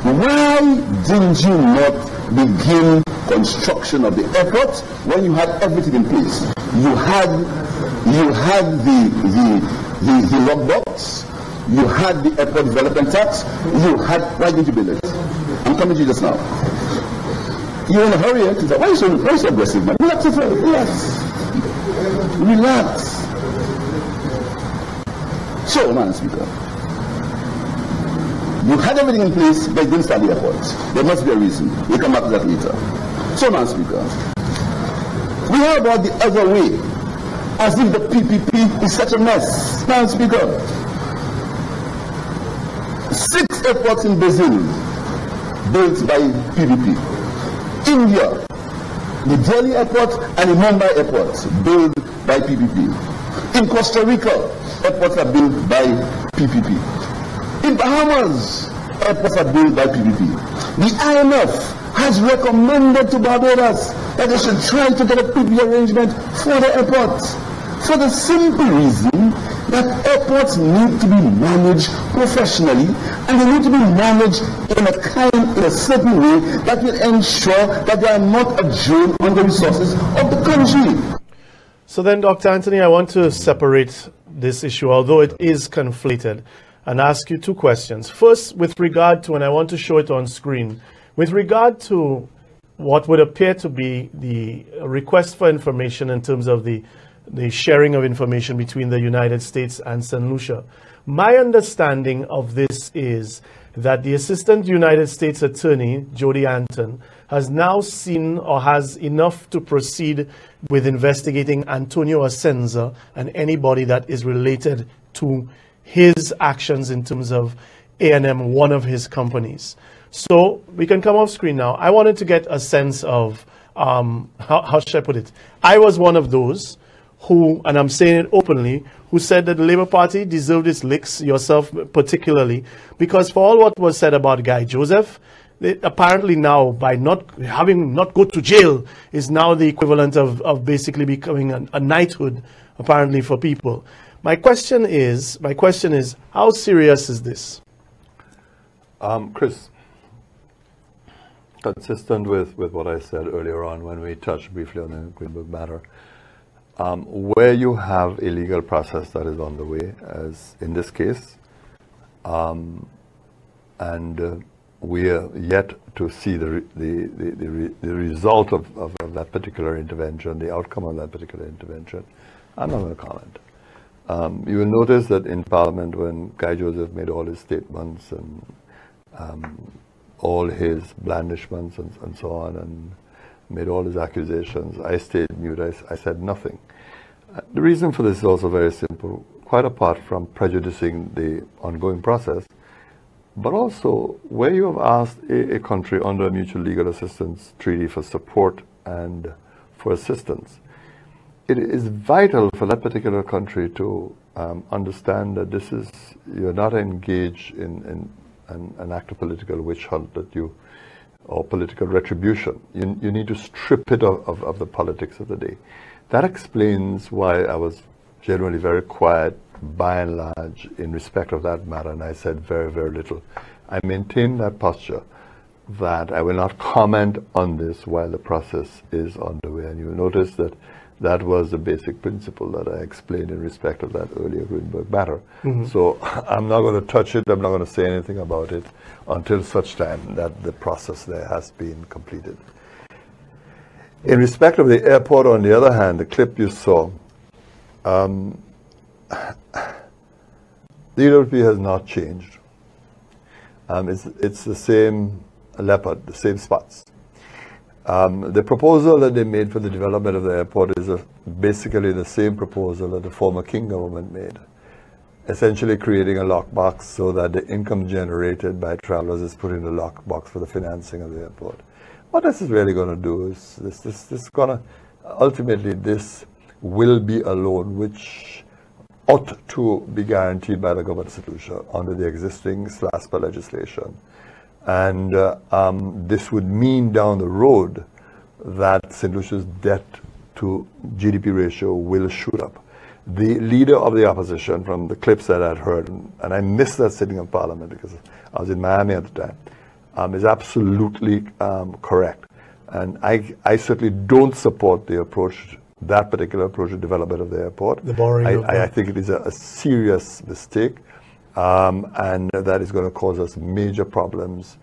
Speaker 22: Why didn't you not begin construction of the airport when you had everything in place? You had the lockbox, you had the airport development tax, why didn't you build it? I'm coming to you just now. You're in a hurry, why are you so aggressive, man? Relax. So, Madam Speaker, you had everything in place, but you didn't start the airport. There must be a reason. We'll come back to that later. So, Madam Speaker, we heard about the other way, as if the PPP is such a mess. Madam Speaker, 6 airports in Brazil built by PPP. India, the Delhi airport and the Mumbai airport built by PPP. In Costa Rica, airports are built by PPP. In Bahamas, airports are built by PPP. The IMF has recommended to Barbados that they should try to get a PPP arrangement for the airports, for the simple reason that airports need to be managed professionally, and they need to be managed in a certain way that will ensure that they are not a drain on the resources of the country.
Speaker 2: So then, Dr. Anthony, I want to separate this issue, although it is conflated, and ask you 2 questions. First, with regard to, and I want to show it on screen, with regard to what would appear to be the request for information in terms of the sharing of information between the United States and St. Lucia. My understanding of this is that the Assistant United States Attorney, Jody Anton, has now seen or has enough to proceed with investigating Antonio Asenza and anybody that is related to his actions in terms of A&M, one of his companies. So we can come off screen now. I wanted to get a sense of, how should I put it? I was one of those who, and I'm saying it openly, who said that the Labour Party deserved its licks, yourself particularly, because for all what was said about Guy Joseph, apparently now, by not go to jail, is now the equivalent of basically becoming a knighthood, apparently, for people. My question is, how serious is this?
Speaker 10: Chris, consistent with what I said earlier on when we touched briefly on the Greenberg matter, where you have a legal process that is on the way, as in this case, and we are yet to see the result of that particular intervention, the outcome of that particular intervention, I'm not going to comment. You will notice that in Parliament, when Guy Joseph made all his statements and all his blandishments and so on, and made all his accusations, I stayed mute. I said nothing. The reason for this is also very simple, quite apart from prejudicing the ongoing process, but also where you have asked a country under a mutual legal assistance treaty for support and for assistance, it is vital for that particular country to understand that you're not engaged in an act of political witch hunt or political retribution. You need to strip it of the politics of the day. That explains why I was generally very quiet, by and large, in respect of that matter, and I said very, very little. I maintain that posture that I will not comment on this while the process is underway, and you'll notice that that was the basic principle that I explained in respect of that earlier Greenberg matter. So I'm not going to touch it, I'm not going to say anything about it until such time that the process there has been completed. In respect of the airport, on the other hand, the clip you saw, the UWP has not changed. It's the same leopard, the same spots. The proposal that they made for the development of the airport is basically the same proposal that the former King government made, essentially creating a lockbox so that the income generated by travelers is put in the lockbox for the financing of the airport. What this is really going to do is ultimately this will be a loan which ought to be guaranteed by the government of St. Lucia under the existing SLASPA legislation. And this would mean down the road that St. Lucia's debt to GDP ratio will shoot up. The leader of the opposition, from the clips that I'd heard, and I missed that sitting in Parliament because I was in Miami at the time, is absolutely correct. And I certainly don't support the approach, that particular approach to development of the airport.
Speaker 2: The borrowing
Speaker 10: I think it is a serious mistake. And that is going to cause us major problems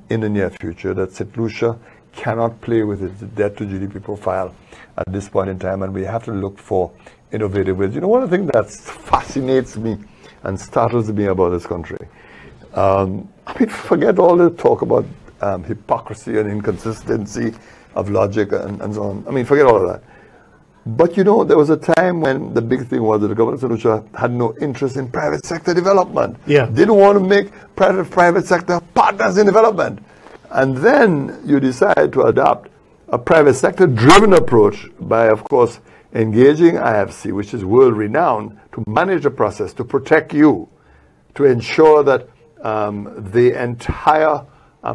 Speaker 10: in the near future, that St. Lucia cannot play with its debt to GDP profile at this point in time, and we have to look for innovative ways. You know, one of the things that fascinates me and startles me about this country, I mean, forget all the talk about hypocrisy and inconsistency of logic and so on. I mean, forget all of that. But you know, there was a time when the big thing was that the government of St. Lucia had no interest in private sector development. Didn't want to make private sector partners in development. And then you decide to adopt a private sector driven approach by, of course, engaging IFC, which is world renowned, to manage the process, to protect you, to ensure that the entire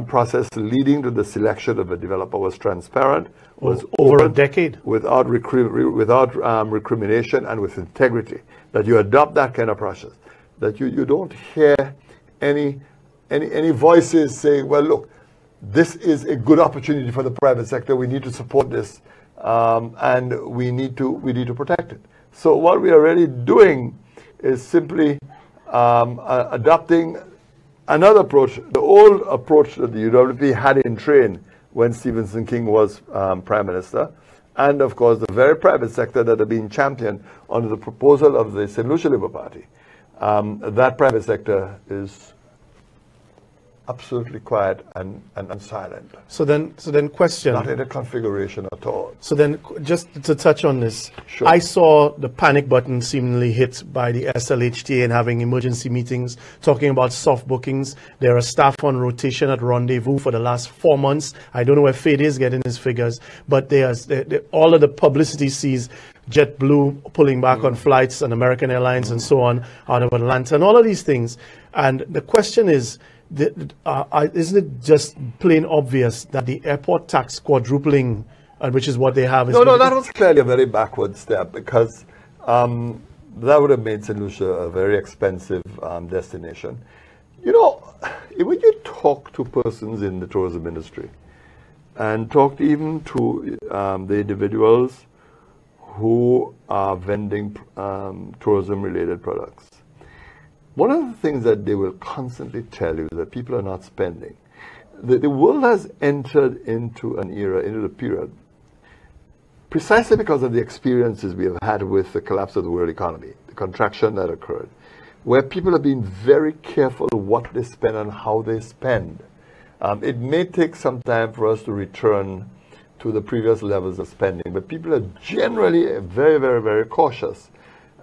Speaker 10: process leading to the selection of a developer was transparent, was
Speaker 2: over a decade,
Speaker 10: without recrimination and with integrity. That you adopt that kind of process. That you don't hear any voices saying, well, look, this is a good opportunity for the private sector. We need to support this, and we need to protect it. So what we are really doing is simply adopting another approach, the old approach that the UWP had in train when Stephenson King was Prime Minister, and of course the very private sector that had been championed under the proposal of the St. Lucia Labour Party. That private sector is absolutely quiet and silent.
Speaker 2: So then question.
Speaker 10: Not in a configuration at all.
Speaker 2: So then just to touch on this, I saw the panic button seemingly hit by the SLHTA and having emergency meetings, talking about soft bookings. There are staff on rotation at Rendezvous for the last 4 months. I don't know where Fade is getting his figures, but all of the publicity sees JetBlue pulling back on flights and American Airlines and so on out of Atlanta and all of these things. And the question is, isn't it just plain obvious that the airport tax quadrupling, which is what they have, is
Speaker 10: no, that was clearly a very backward step, because that would have made St. Lucia a very expensive destination. You know, when you talk to persons in the tourism industry and talk even to the individuals who are vending tourism-related products, one of the things that they will constantly tell you is that people are not spending. The world has entered into an era, into the period, precisely because of the experiences we have had with the collapse of the world economy, the contraction that occurred, where people are being very careful what they spend and how they spend. It may take some time for us to return to the previous levels of spending, but people are generally very, very, very cautious.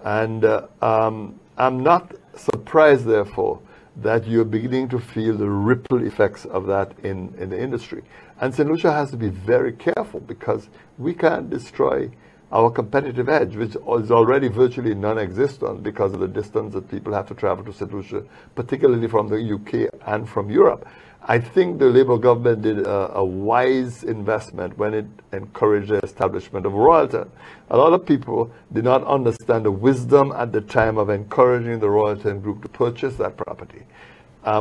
Speaker 10: And I'm not surprised, therefore, that you're beginning to feel the ripple effects of that in the industry. And St. Lucia has to be very careful, because we can't destroy our competitive edge, which is already virtually non-existent because of the distance that people have to travel to St. Lucia, particularly from the UK and from Europe. I think the Labour government did a wise investment when it encouraged the establishment of Royalton. A lot of people did not understand the wisdom at the time of encouraging the Royalton Group to purchase that property.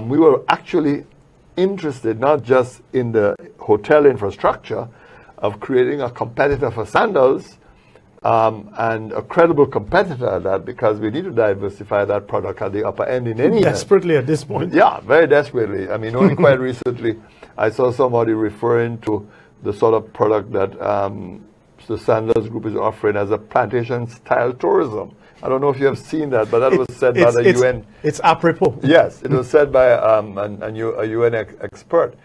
Speaker 10: We were actually interested not just in the hotel infrastructure of creating a competitor for Sandals, and a credible competitor at that, because we need to diversify that product at the upper end in any
Speaker 2: desperately at this point.
Speaker 10: Yeah, very desperately. I mean, only quite recently I saw somebody referring to the sort of product that the Sandals Group is offering as a plantation-style tourism. I don't know if you have seen that, but that was said by the UN.
Speaker 2: It's apropos.
Speaker 10: Yes, it was said by a UN expert.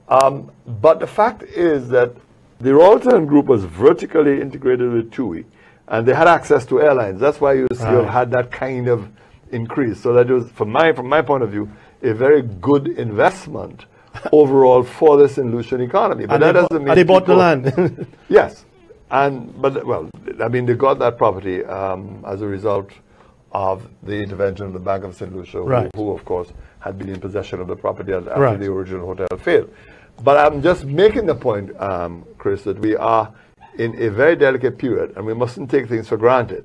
Speaker 10: But the fact is that the Royalton Group was vertically integrated with TUI, and they had access to airlines. That's why you still had that kind of increase. So that was, from my point of view, a very good investment overall for the St. Lucian economy. But that doesn't mean
Speaker 2: they bought the land.
Speaker 10: Yes, well, I mean, they got that property as a result of the intervention of the Bank of St. Lucia, who of course had been in possession of the property after the original hotel failed. But I'm just making the point, Chris, that we are in a very delicate period, and we mustn't take things for granted.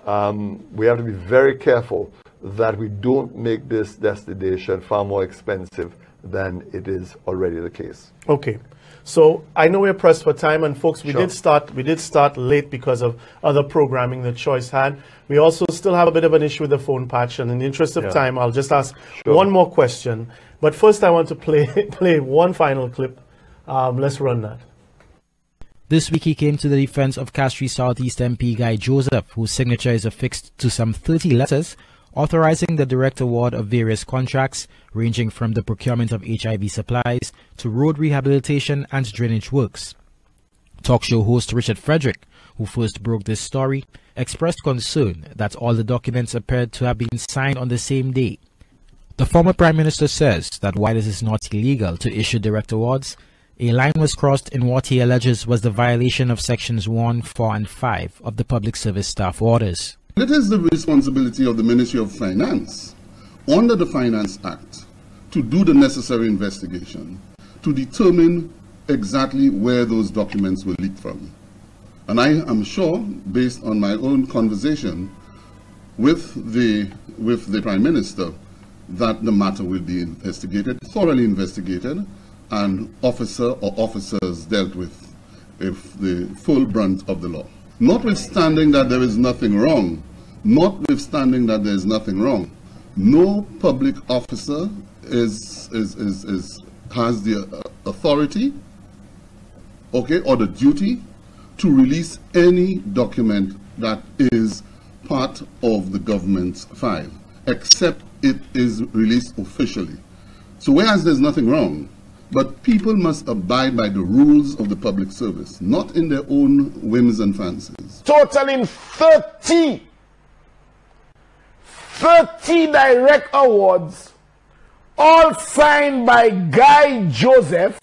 Speaker 10: We have to be very careful that we don't make this destination far more expensive than it is already the case.
Speaker 2: Okay. So I know we're pressed for time, and folks, we did start late because of other programming that Choice had. We also still have a bit of an issue with the phone patch, and in the interest of time, I'll just ask one more question. But first, I want to play one final clip. Let's run that.
Speaker 6: This week he came to the defense of Castries Southeast MP Guy Joseph, whose signature is affixed to some 30 letters authorizing the direct award of various contracts ranging from the procurement of HIV supplies to road rehabilitation and drainage works. Talk show host Richard Frederick, who first broke this story, expressed concern that all the documents appeared to have been signed on the same day. The former Prime Minister says that while it is not illegal to issue direct awards, a line was crossed in what he alleges was the violation of Sections 1, 4 and 5 of the Public Service Staff Orders.
Speaker 3: It is the responsibility of the Ministry of Finance, under the Finance Act, to do the necessary investigation, to determine exactly where those documents were leaked from. And I am sure, based on my own conversation with the Prime Minister, that the matter will be investigated, thoroughly investigated, and officer or officers dealt with the full brunt of the law. Notwithstanding that there is nothing wrong, no public officer has the authority, or the duty to release any document that is part of the government's file, except it is released officially. So whereas there's nothing wrong, but people must abide by the rules of the public service, not in their own whims and fancies.
Speaker 21: Totaling 30 direct awards, all signed by Guy Joseph,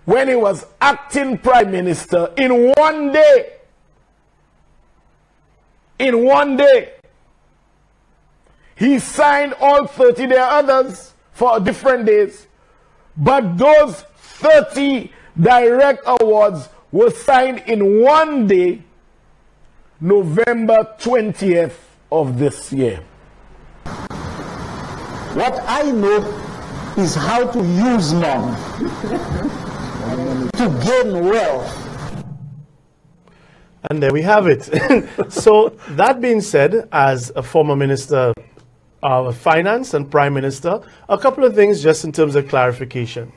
Speaker 21: when he was acting Prime Minister in one day. In one day. He signed all 30, there are others for different days, but those 30 direct awards were signed in one day, November 20th of this year.
Speaker 20: What I know is how to use money to gain wealth.
Speaker 2: And there we have it. So that being said, as a former Minister of Finance and Prime Minister, a couple of things just in terms of clarification.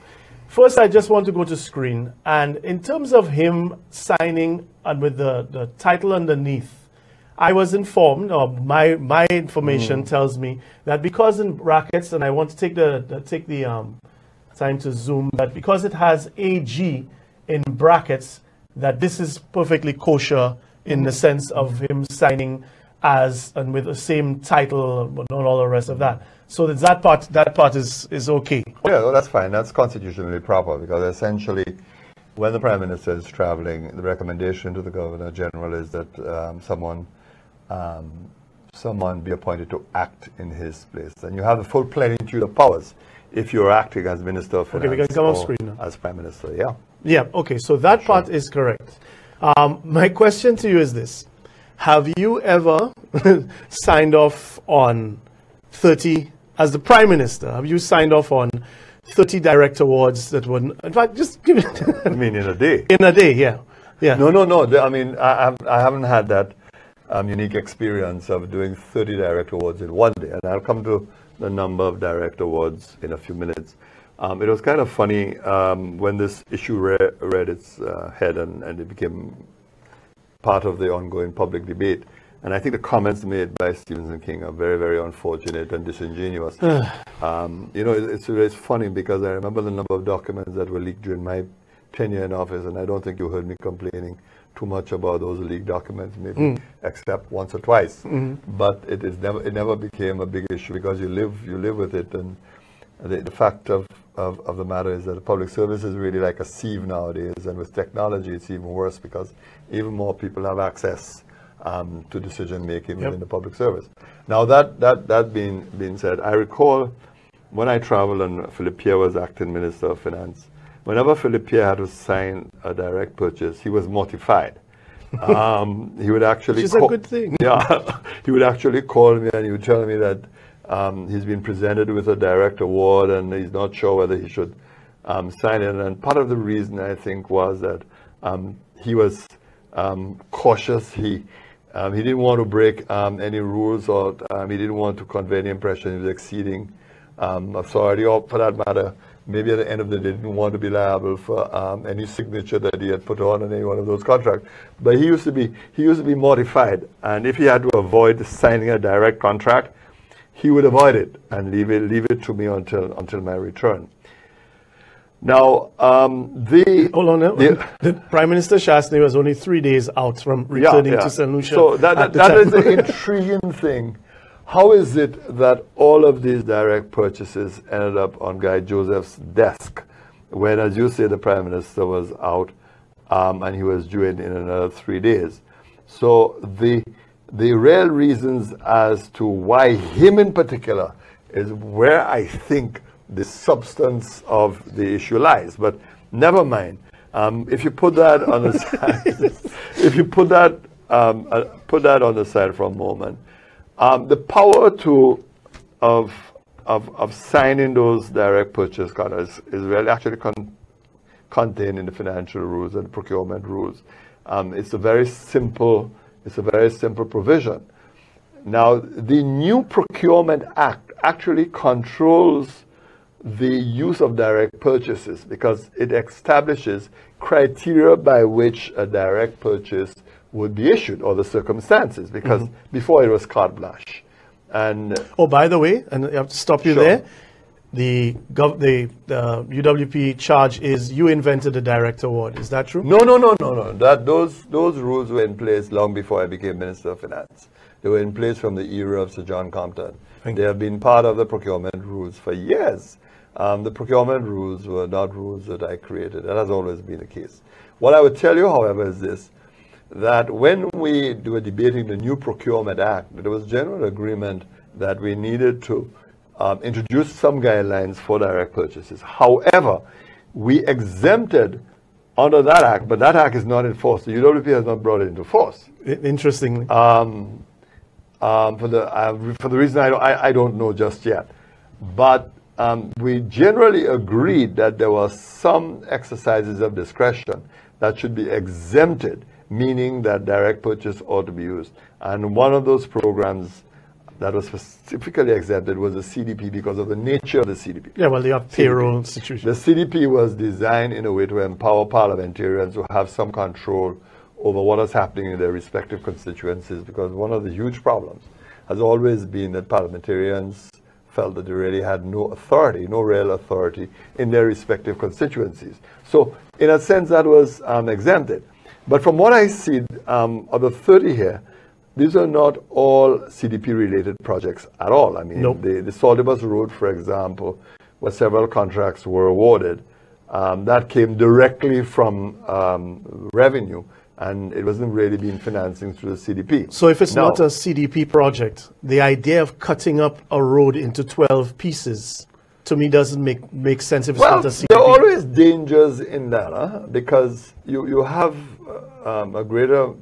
Speaker 2: First, I just want to go to screen, and in terms of him signing and with the title underneath, I was informed, or my information tells me that because in brackets, and I want to take the time to zoom, that because it has AG in brackets, that this is perfectly kosher in the sense of him signing as and with the same title, but not all the rest of that. So that part is okay.
Speaker 10: Yeah, well, that's fine. That's constitutionally proper, because essentially, when the Prime Minister is traveling, the recommendation to the Governor General is that someone be appointed to act in his place, and you have the full plenitude of powers if you're acting as Minister of Finance.
Speaker 2: Okay, we can come off screen now.
Speaker 10: As Prime Minister, yeah.
Speaker 2: Yeah. Okay. So that part is correct. My question to you is this: have you ever signed off on 30 as the Prime Minister? Have you signed off on 30 direct awards that were, in fact, just give it?
Speaker 10: I mean, in a day.
Speaker 2: In a day, yeah. Yeah.
Speaker 10: No. I mean, I haven't had that unique experience of doing 30 direct awards in one day, and I'll come to the number of direct awards in a few minutes. It was kind of funny when this issue read its head and it became part of the ongoing public debate. And I think the comments made by Stephenson King are very, very unfortunate and disingenuous. You know, it's funny because I remember the number of documents that were leaked during my tenure in office, and I don't think you heard me complaining too much about those leaked documents, maybe except once or twice. But it never became a big issue because you live with it. And the fact of the matter is that the public service is really like a sieve nowadays, and with technology it's even worse because even more people have access to decision making within the public service. Now that being said, I recall when I traveled and Philip Pierre was acting Minister of Finance, whenever Philip Pierre had to sign a direct purchase, he was mortified. He would actually,
Speaker 2: which is a good thing.
Speaker 10: Yeah, he would actually call me and he would tell me that he's been presented with a direct award and he's not sure whether he should sign it. And part of the reason, I think, was that he was cautious. He didn't want to break any rules, or he didn't want to convey the impression he was exceeding authority, or for that matter, maybe at the end of the day didn't want to be liable for any signature that he had put on any one of those contracts. But he used to be mortified, and if he had to avoid signing a direct contract, he would avoid it and leave it to me until my return. Now,
Speaker 2: hold on. The Prime Minister Shastney was only 3 days out from returning to St. Lucia.
Speaker 10: So that is the intriguing thing. How is it that all of these direct purchases ended up on Guy Joseph's desk when, as you say, the Prime Minister was out and he was due in another 3 days? So the real reasons as to why him in particular is where I think the substance of the issue lies. But never mind. If you put that on the side, if you put that on the side for a moment, the power of signing those direct purchase contracts is really actually contained in the financial rules and procurement rules. It's a very simple provision. Now, the new Procurement Act actually controls the use of direct purchases because it establishes criteria by which a direct purchase would be issued, or the circumstances, because before it was carte blanche. And
Speaker 2: oh, by the way, and I have to stop you there. The UWP charge is you invented the direct award. Is that true?
Speaker 10: No. Those rules were in place long before I became Minister of Finance. They were in place from the era of Sir John Compton. They have been part of the procurement rules for years. The procurement rules were not rules that I created. That has always been the case. What I would tell you, however, is this, that when we were debating the new Procurement Act, there was general agreement that we needed to introduce some guidelines for direct purchases. However, we exempted under that act, but that act is not enforced. The UWP has not brought it into force.
Speaker 2: Interestingly.
Speaker 10: For the reason I don't know just yet. But we generally agreed that there were some exercises of discretion that should be exempted, meaning that direct purchase ought to be used. And one of those programs that was specifically exempted was the CDP because of the nature of the CDP.
Speaker 2: Yeah, well, they are payroll institutions.
Speaker 10: The CDP was designed in a way to empower parliamentarians to have some control over what is happening in their respective constituencies, because one of the huge problems has always been that parliamentarians felt that they really had no authority, no real authority in their respective constituencies. So in a sense that was exempted. But from what I see of the 30 here, these are not all CDP-related projects at all. I mean,
Speaker 2: Nope.
Speaker 10: the Saltibus Road, for example, where several contracts were awarded, that came directly from revenue, and it wasn't really being financing through the CDP.
Speaker 2: So if it's not a CDP project, the idea of cutting up a road into 12 pieces, to me, doesn't make sense if it's not a CDP.
Speaker 10: There are always dangers in that, because you have a greater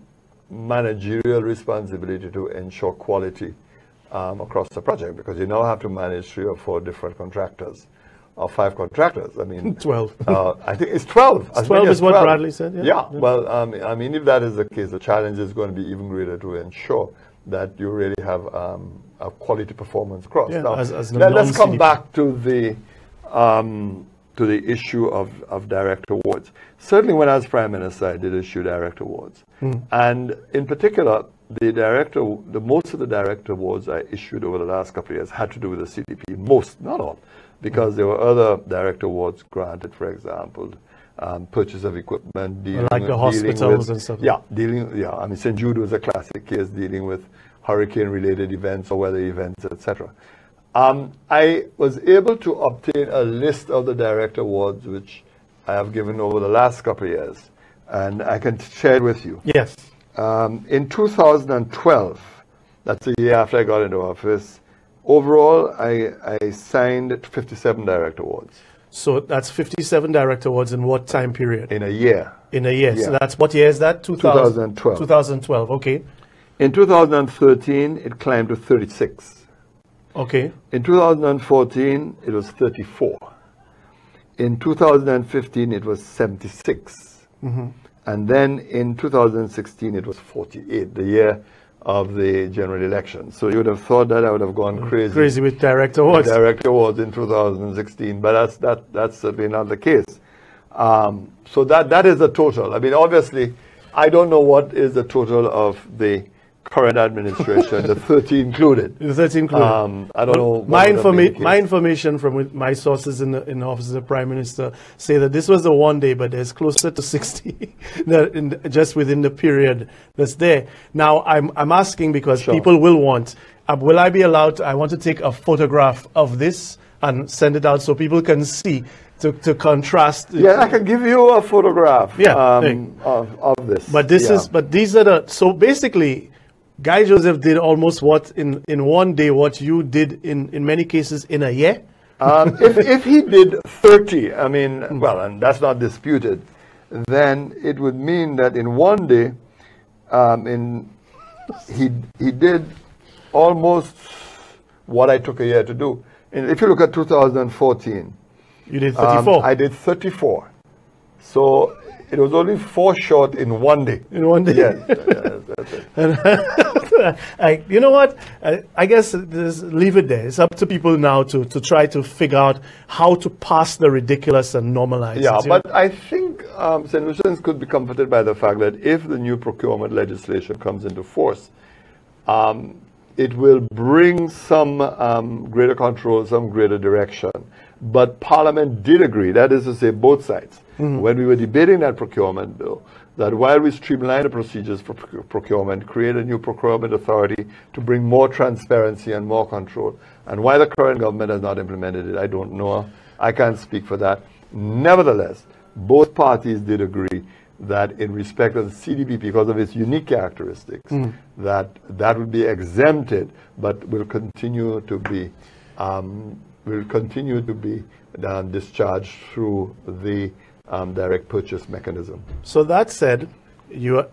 Speaker 10: managerial responsibility to ensure quality across the project, because you now have to manage 3 or 4 different contractors, or 5 contractors. I mean,
Speaker 2: 12.
Speaker 10: I think it's 12.
Speaker 2: It's 12 is what Bradley said.
Speaker 10: Yeah. Well, I mean, if that is the case, the challenge is going to be even greater to ensure that you really have a quality performance across.
Speaker 2: Yeah,
Speaker 10: now, let's come back to the issue of direct awards. Certainly, when I was Prime Minister, I did issue direct awards, and in particular, most of the direct awards I issued over the last couple of years had to do with the CDP. Most, not all, because there were other direct awards granted. For example, purchase of equipment,
Speaker 2: like the hospitals and stuff.
Speaker 10: Yeah, I mean, St. Jude was a classic case dealing with hurricane-related events or weather events, etc. I was able to obtain a list of the direct awards which I have given over the last couple of years, and I can share it with you.
Speaker 2: Yes.
Speaker 10: In 2012, that's the year after I got into office, overall I signed 57 direct awards.
Speaker 2: So that's 57 direct awards in what time period?
Speaker 10: In a year.
Speaker 2: In a year.
Speaker 10: Yeah.
Speaker 2: So that's, what year is that?
Speaker 10: 2012.
Speaker 2: 2012, okay.
Speaker 10: In 2013, it climbed to 36.
Speaker 2: Okay.
Speaker 10: In 2014, it was 34. In 2015, it was 76. And then in 2016, it was 48, the year of the general election. So you would have thought that I would have gone crazy.
Speaker 2: Crazy with direct awards.
Speaker 10: Direct awards in 2016, but that's certainly not the case. So that is the total. I mean, obviously, I don't know what is the total of the current administration, the 30 included.
Speaker 2: The 30 included.
Speaker 10: I don't know.
Speaker 2: My information from my sources in the office of the Prime Minister say that this was the one day, but there's closer to 60 just within the period that's there. Now, I'm asking because people will want, will I be allowed to, I want to take a photograph of this and send it out so people can see to contrast.
Speaker 10: Yeah, I can give you a photograph of this.
Speaker 2: But this is, but these are the, so basically, Guy Joseph did almost what in one day what you did in many cases in a year.
Speaker 10: If he did 30, I mean, well, and that's not disputed, then it would mean that in one day, he did almost what I took a year to do. And if you look at 2014,
Speaker 2: you did 34.
Speaker 10: I did 34. So it was only 4 short in one day.
Speaker 2: In one day.
Speaker 10: Yes. That's it.
Speaker 2: You know what? I guess leave it there. It's up to people now to try to figure out how to pass the ridiculous and normalize
Speaker 10: Yeah,
Speaker 2: it.
Speaker 10: but I think St. Lucians could be comforted by the fact that if the new procurement legislation comes into force, it will bring some greater control, some greater direction. But Parliament did agree, that is to say both sides, when we were debating that procurement bill, that while we streamline the procedures for procurement, create a new procurement authority to bring more transparency and more control, and why the current government has not implemented it, I don't know. I can't speak for that. Nevertheless, both parties did agree that in respect of the CDP, because of its unique characteristics, that would be exempted, but will continue to be discharged through the direct purchase mechanism.
Speaker 2: So that said,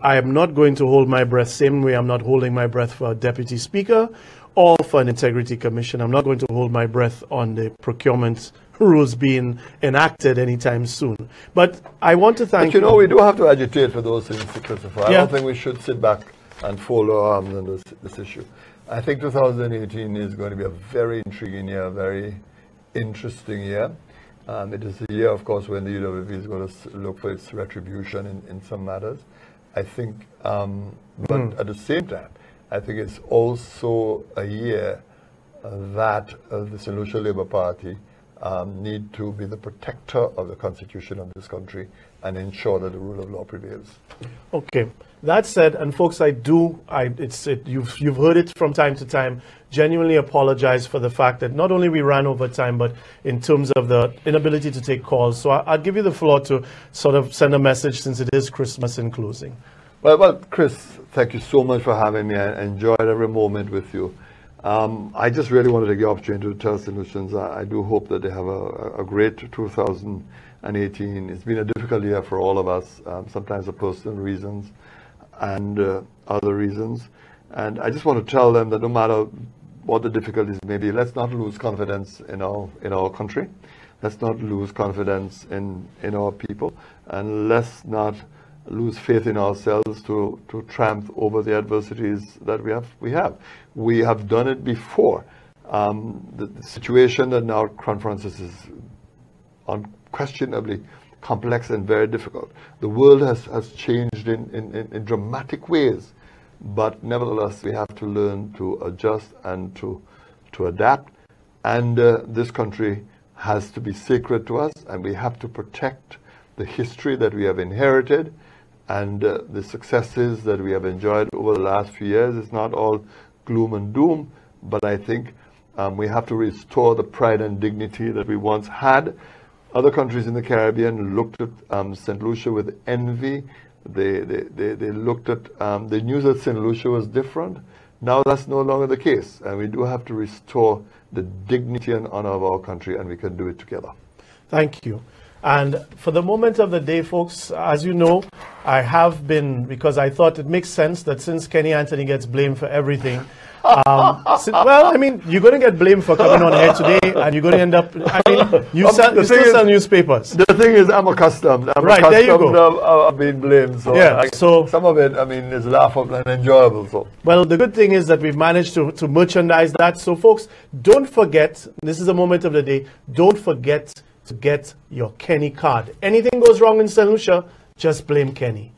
Speaker 2: I am not going to hold my breath, same way I'm not holding my breath for a deputy speaker or for an integrity commission. I'm not going to hold my breath on the procurement rules being enacted anytime soon. But I want to thank
Speaker 10: you. But we do have to agitate for those things, Christopher. I don't think we should sit back and fold our arms on this issue. I think 2018 is going to be a very intriguing year, a very interesting year. It is a year, of course, when the UWP is going to look for its retribution in some matters. I think, but at the same time, I think it's also a year that the St. Lucia Labour Party need to be the protector of the Constitution of this country and ensure that the rule of law prevails.
Speaker 2: Okay. That said, and folks, you've heard it from time to time, genuinely apologize for the fact that not only we ran over time, but in terms of the inability to take calls. So I'll give you the floor to sort of send a message, since it is Christmas in closing.
Speaker 10: Well, Chris, thank you so much for having me. I enjoyed every moment with you. I just really want to take the opportunity to tell St. Lucians I do hope that they have a great 2018. It's been a difficult year for all of us, sometimes for personal reasons and other reasons. And I just want to tell them that no matter what the difficulties may be, let's not lose confidence in our country. Let's not lose confidence in our people, and let's not lose faith in ourselves to triumph over the adversities that we have. We have done it before. The situation that now confronts us is unquestionably complex and very difficult. The world has changed in dramatic ways, but nevertheless we have to learn to adjust and to adapt. And this country has to be sacred to us, and we have to protect the history that we have inherited. And the successes that we have enjoyed over the last few years is not all gloom and doom, but I think we have to restore the pride and dignity that we once had. Other countries in the Caribbean looked at St. Lucia with envy. They looked at, they knew that St. Lucia was different. Now that's no longer the case, and we do have to restore the dignity and honor of our country, and we can do it together.
Speaker 2: Thank you. And for the moment of the day, folks, as you know, I have been, because I thought it makes sense that since Kenny Anthony gets blamed for everything, well, I mean, you're going to get blamed for coming on air today, and you're going to end up, I mean, you still sell newspapers.
Speaker 10: The thing is, I'm accustomed.
Speaker 2: Right, there you go.
Speaker 10: Of being blamed. So,
Speaker 2: yeah, so
Speaker 10: some of it, I mean, is laughable and enjoyable. So.
Speaker 2: Well, the good thing is that we've managed to merchandise that. So, folks, don't forget, this is the moment of the day, don't forget to get your Kenny card. Anything goes wrong in St. Lucia, just blame Kenny.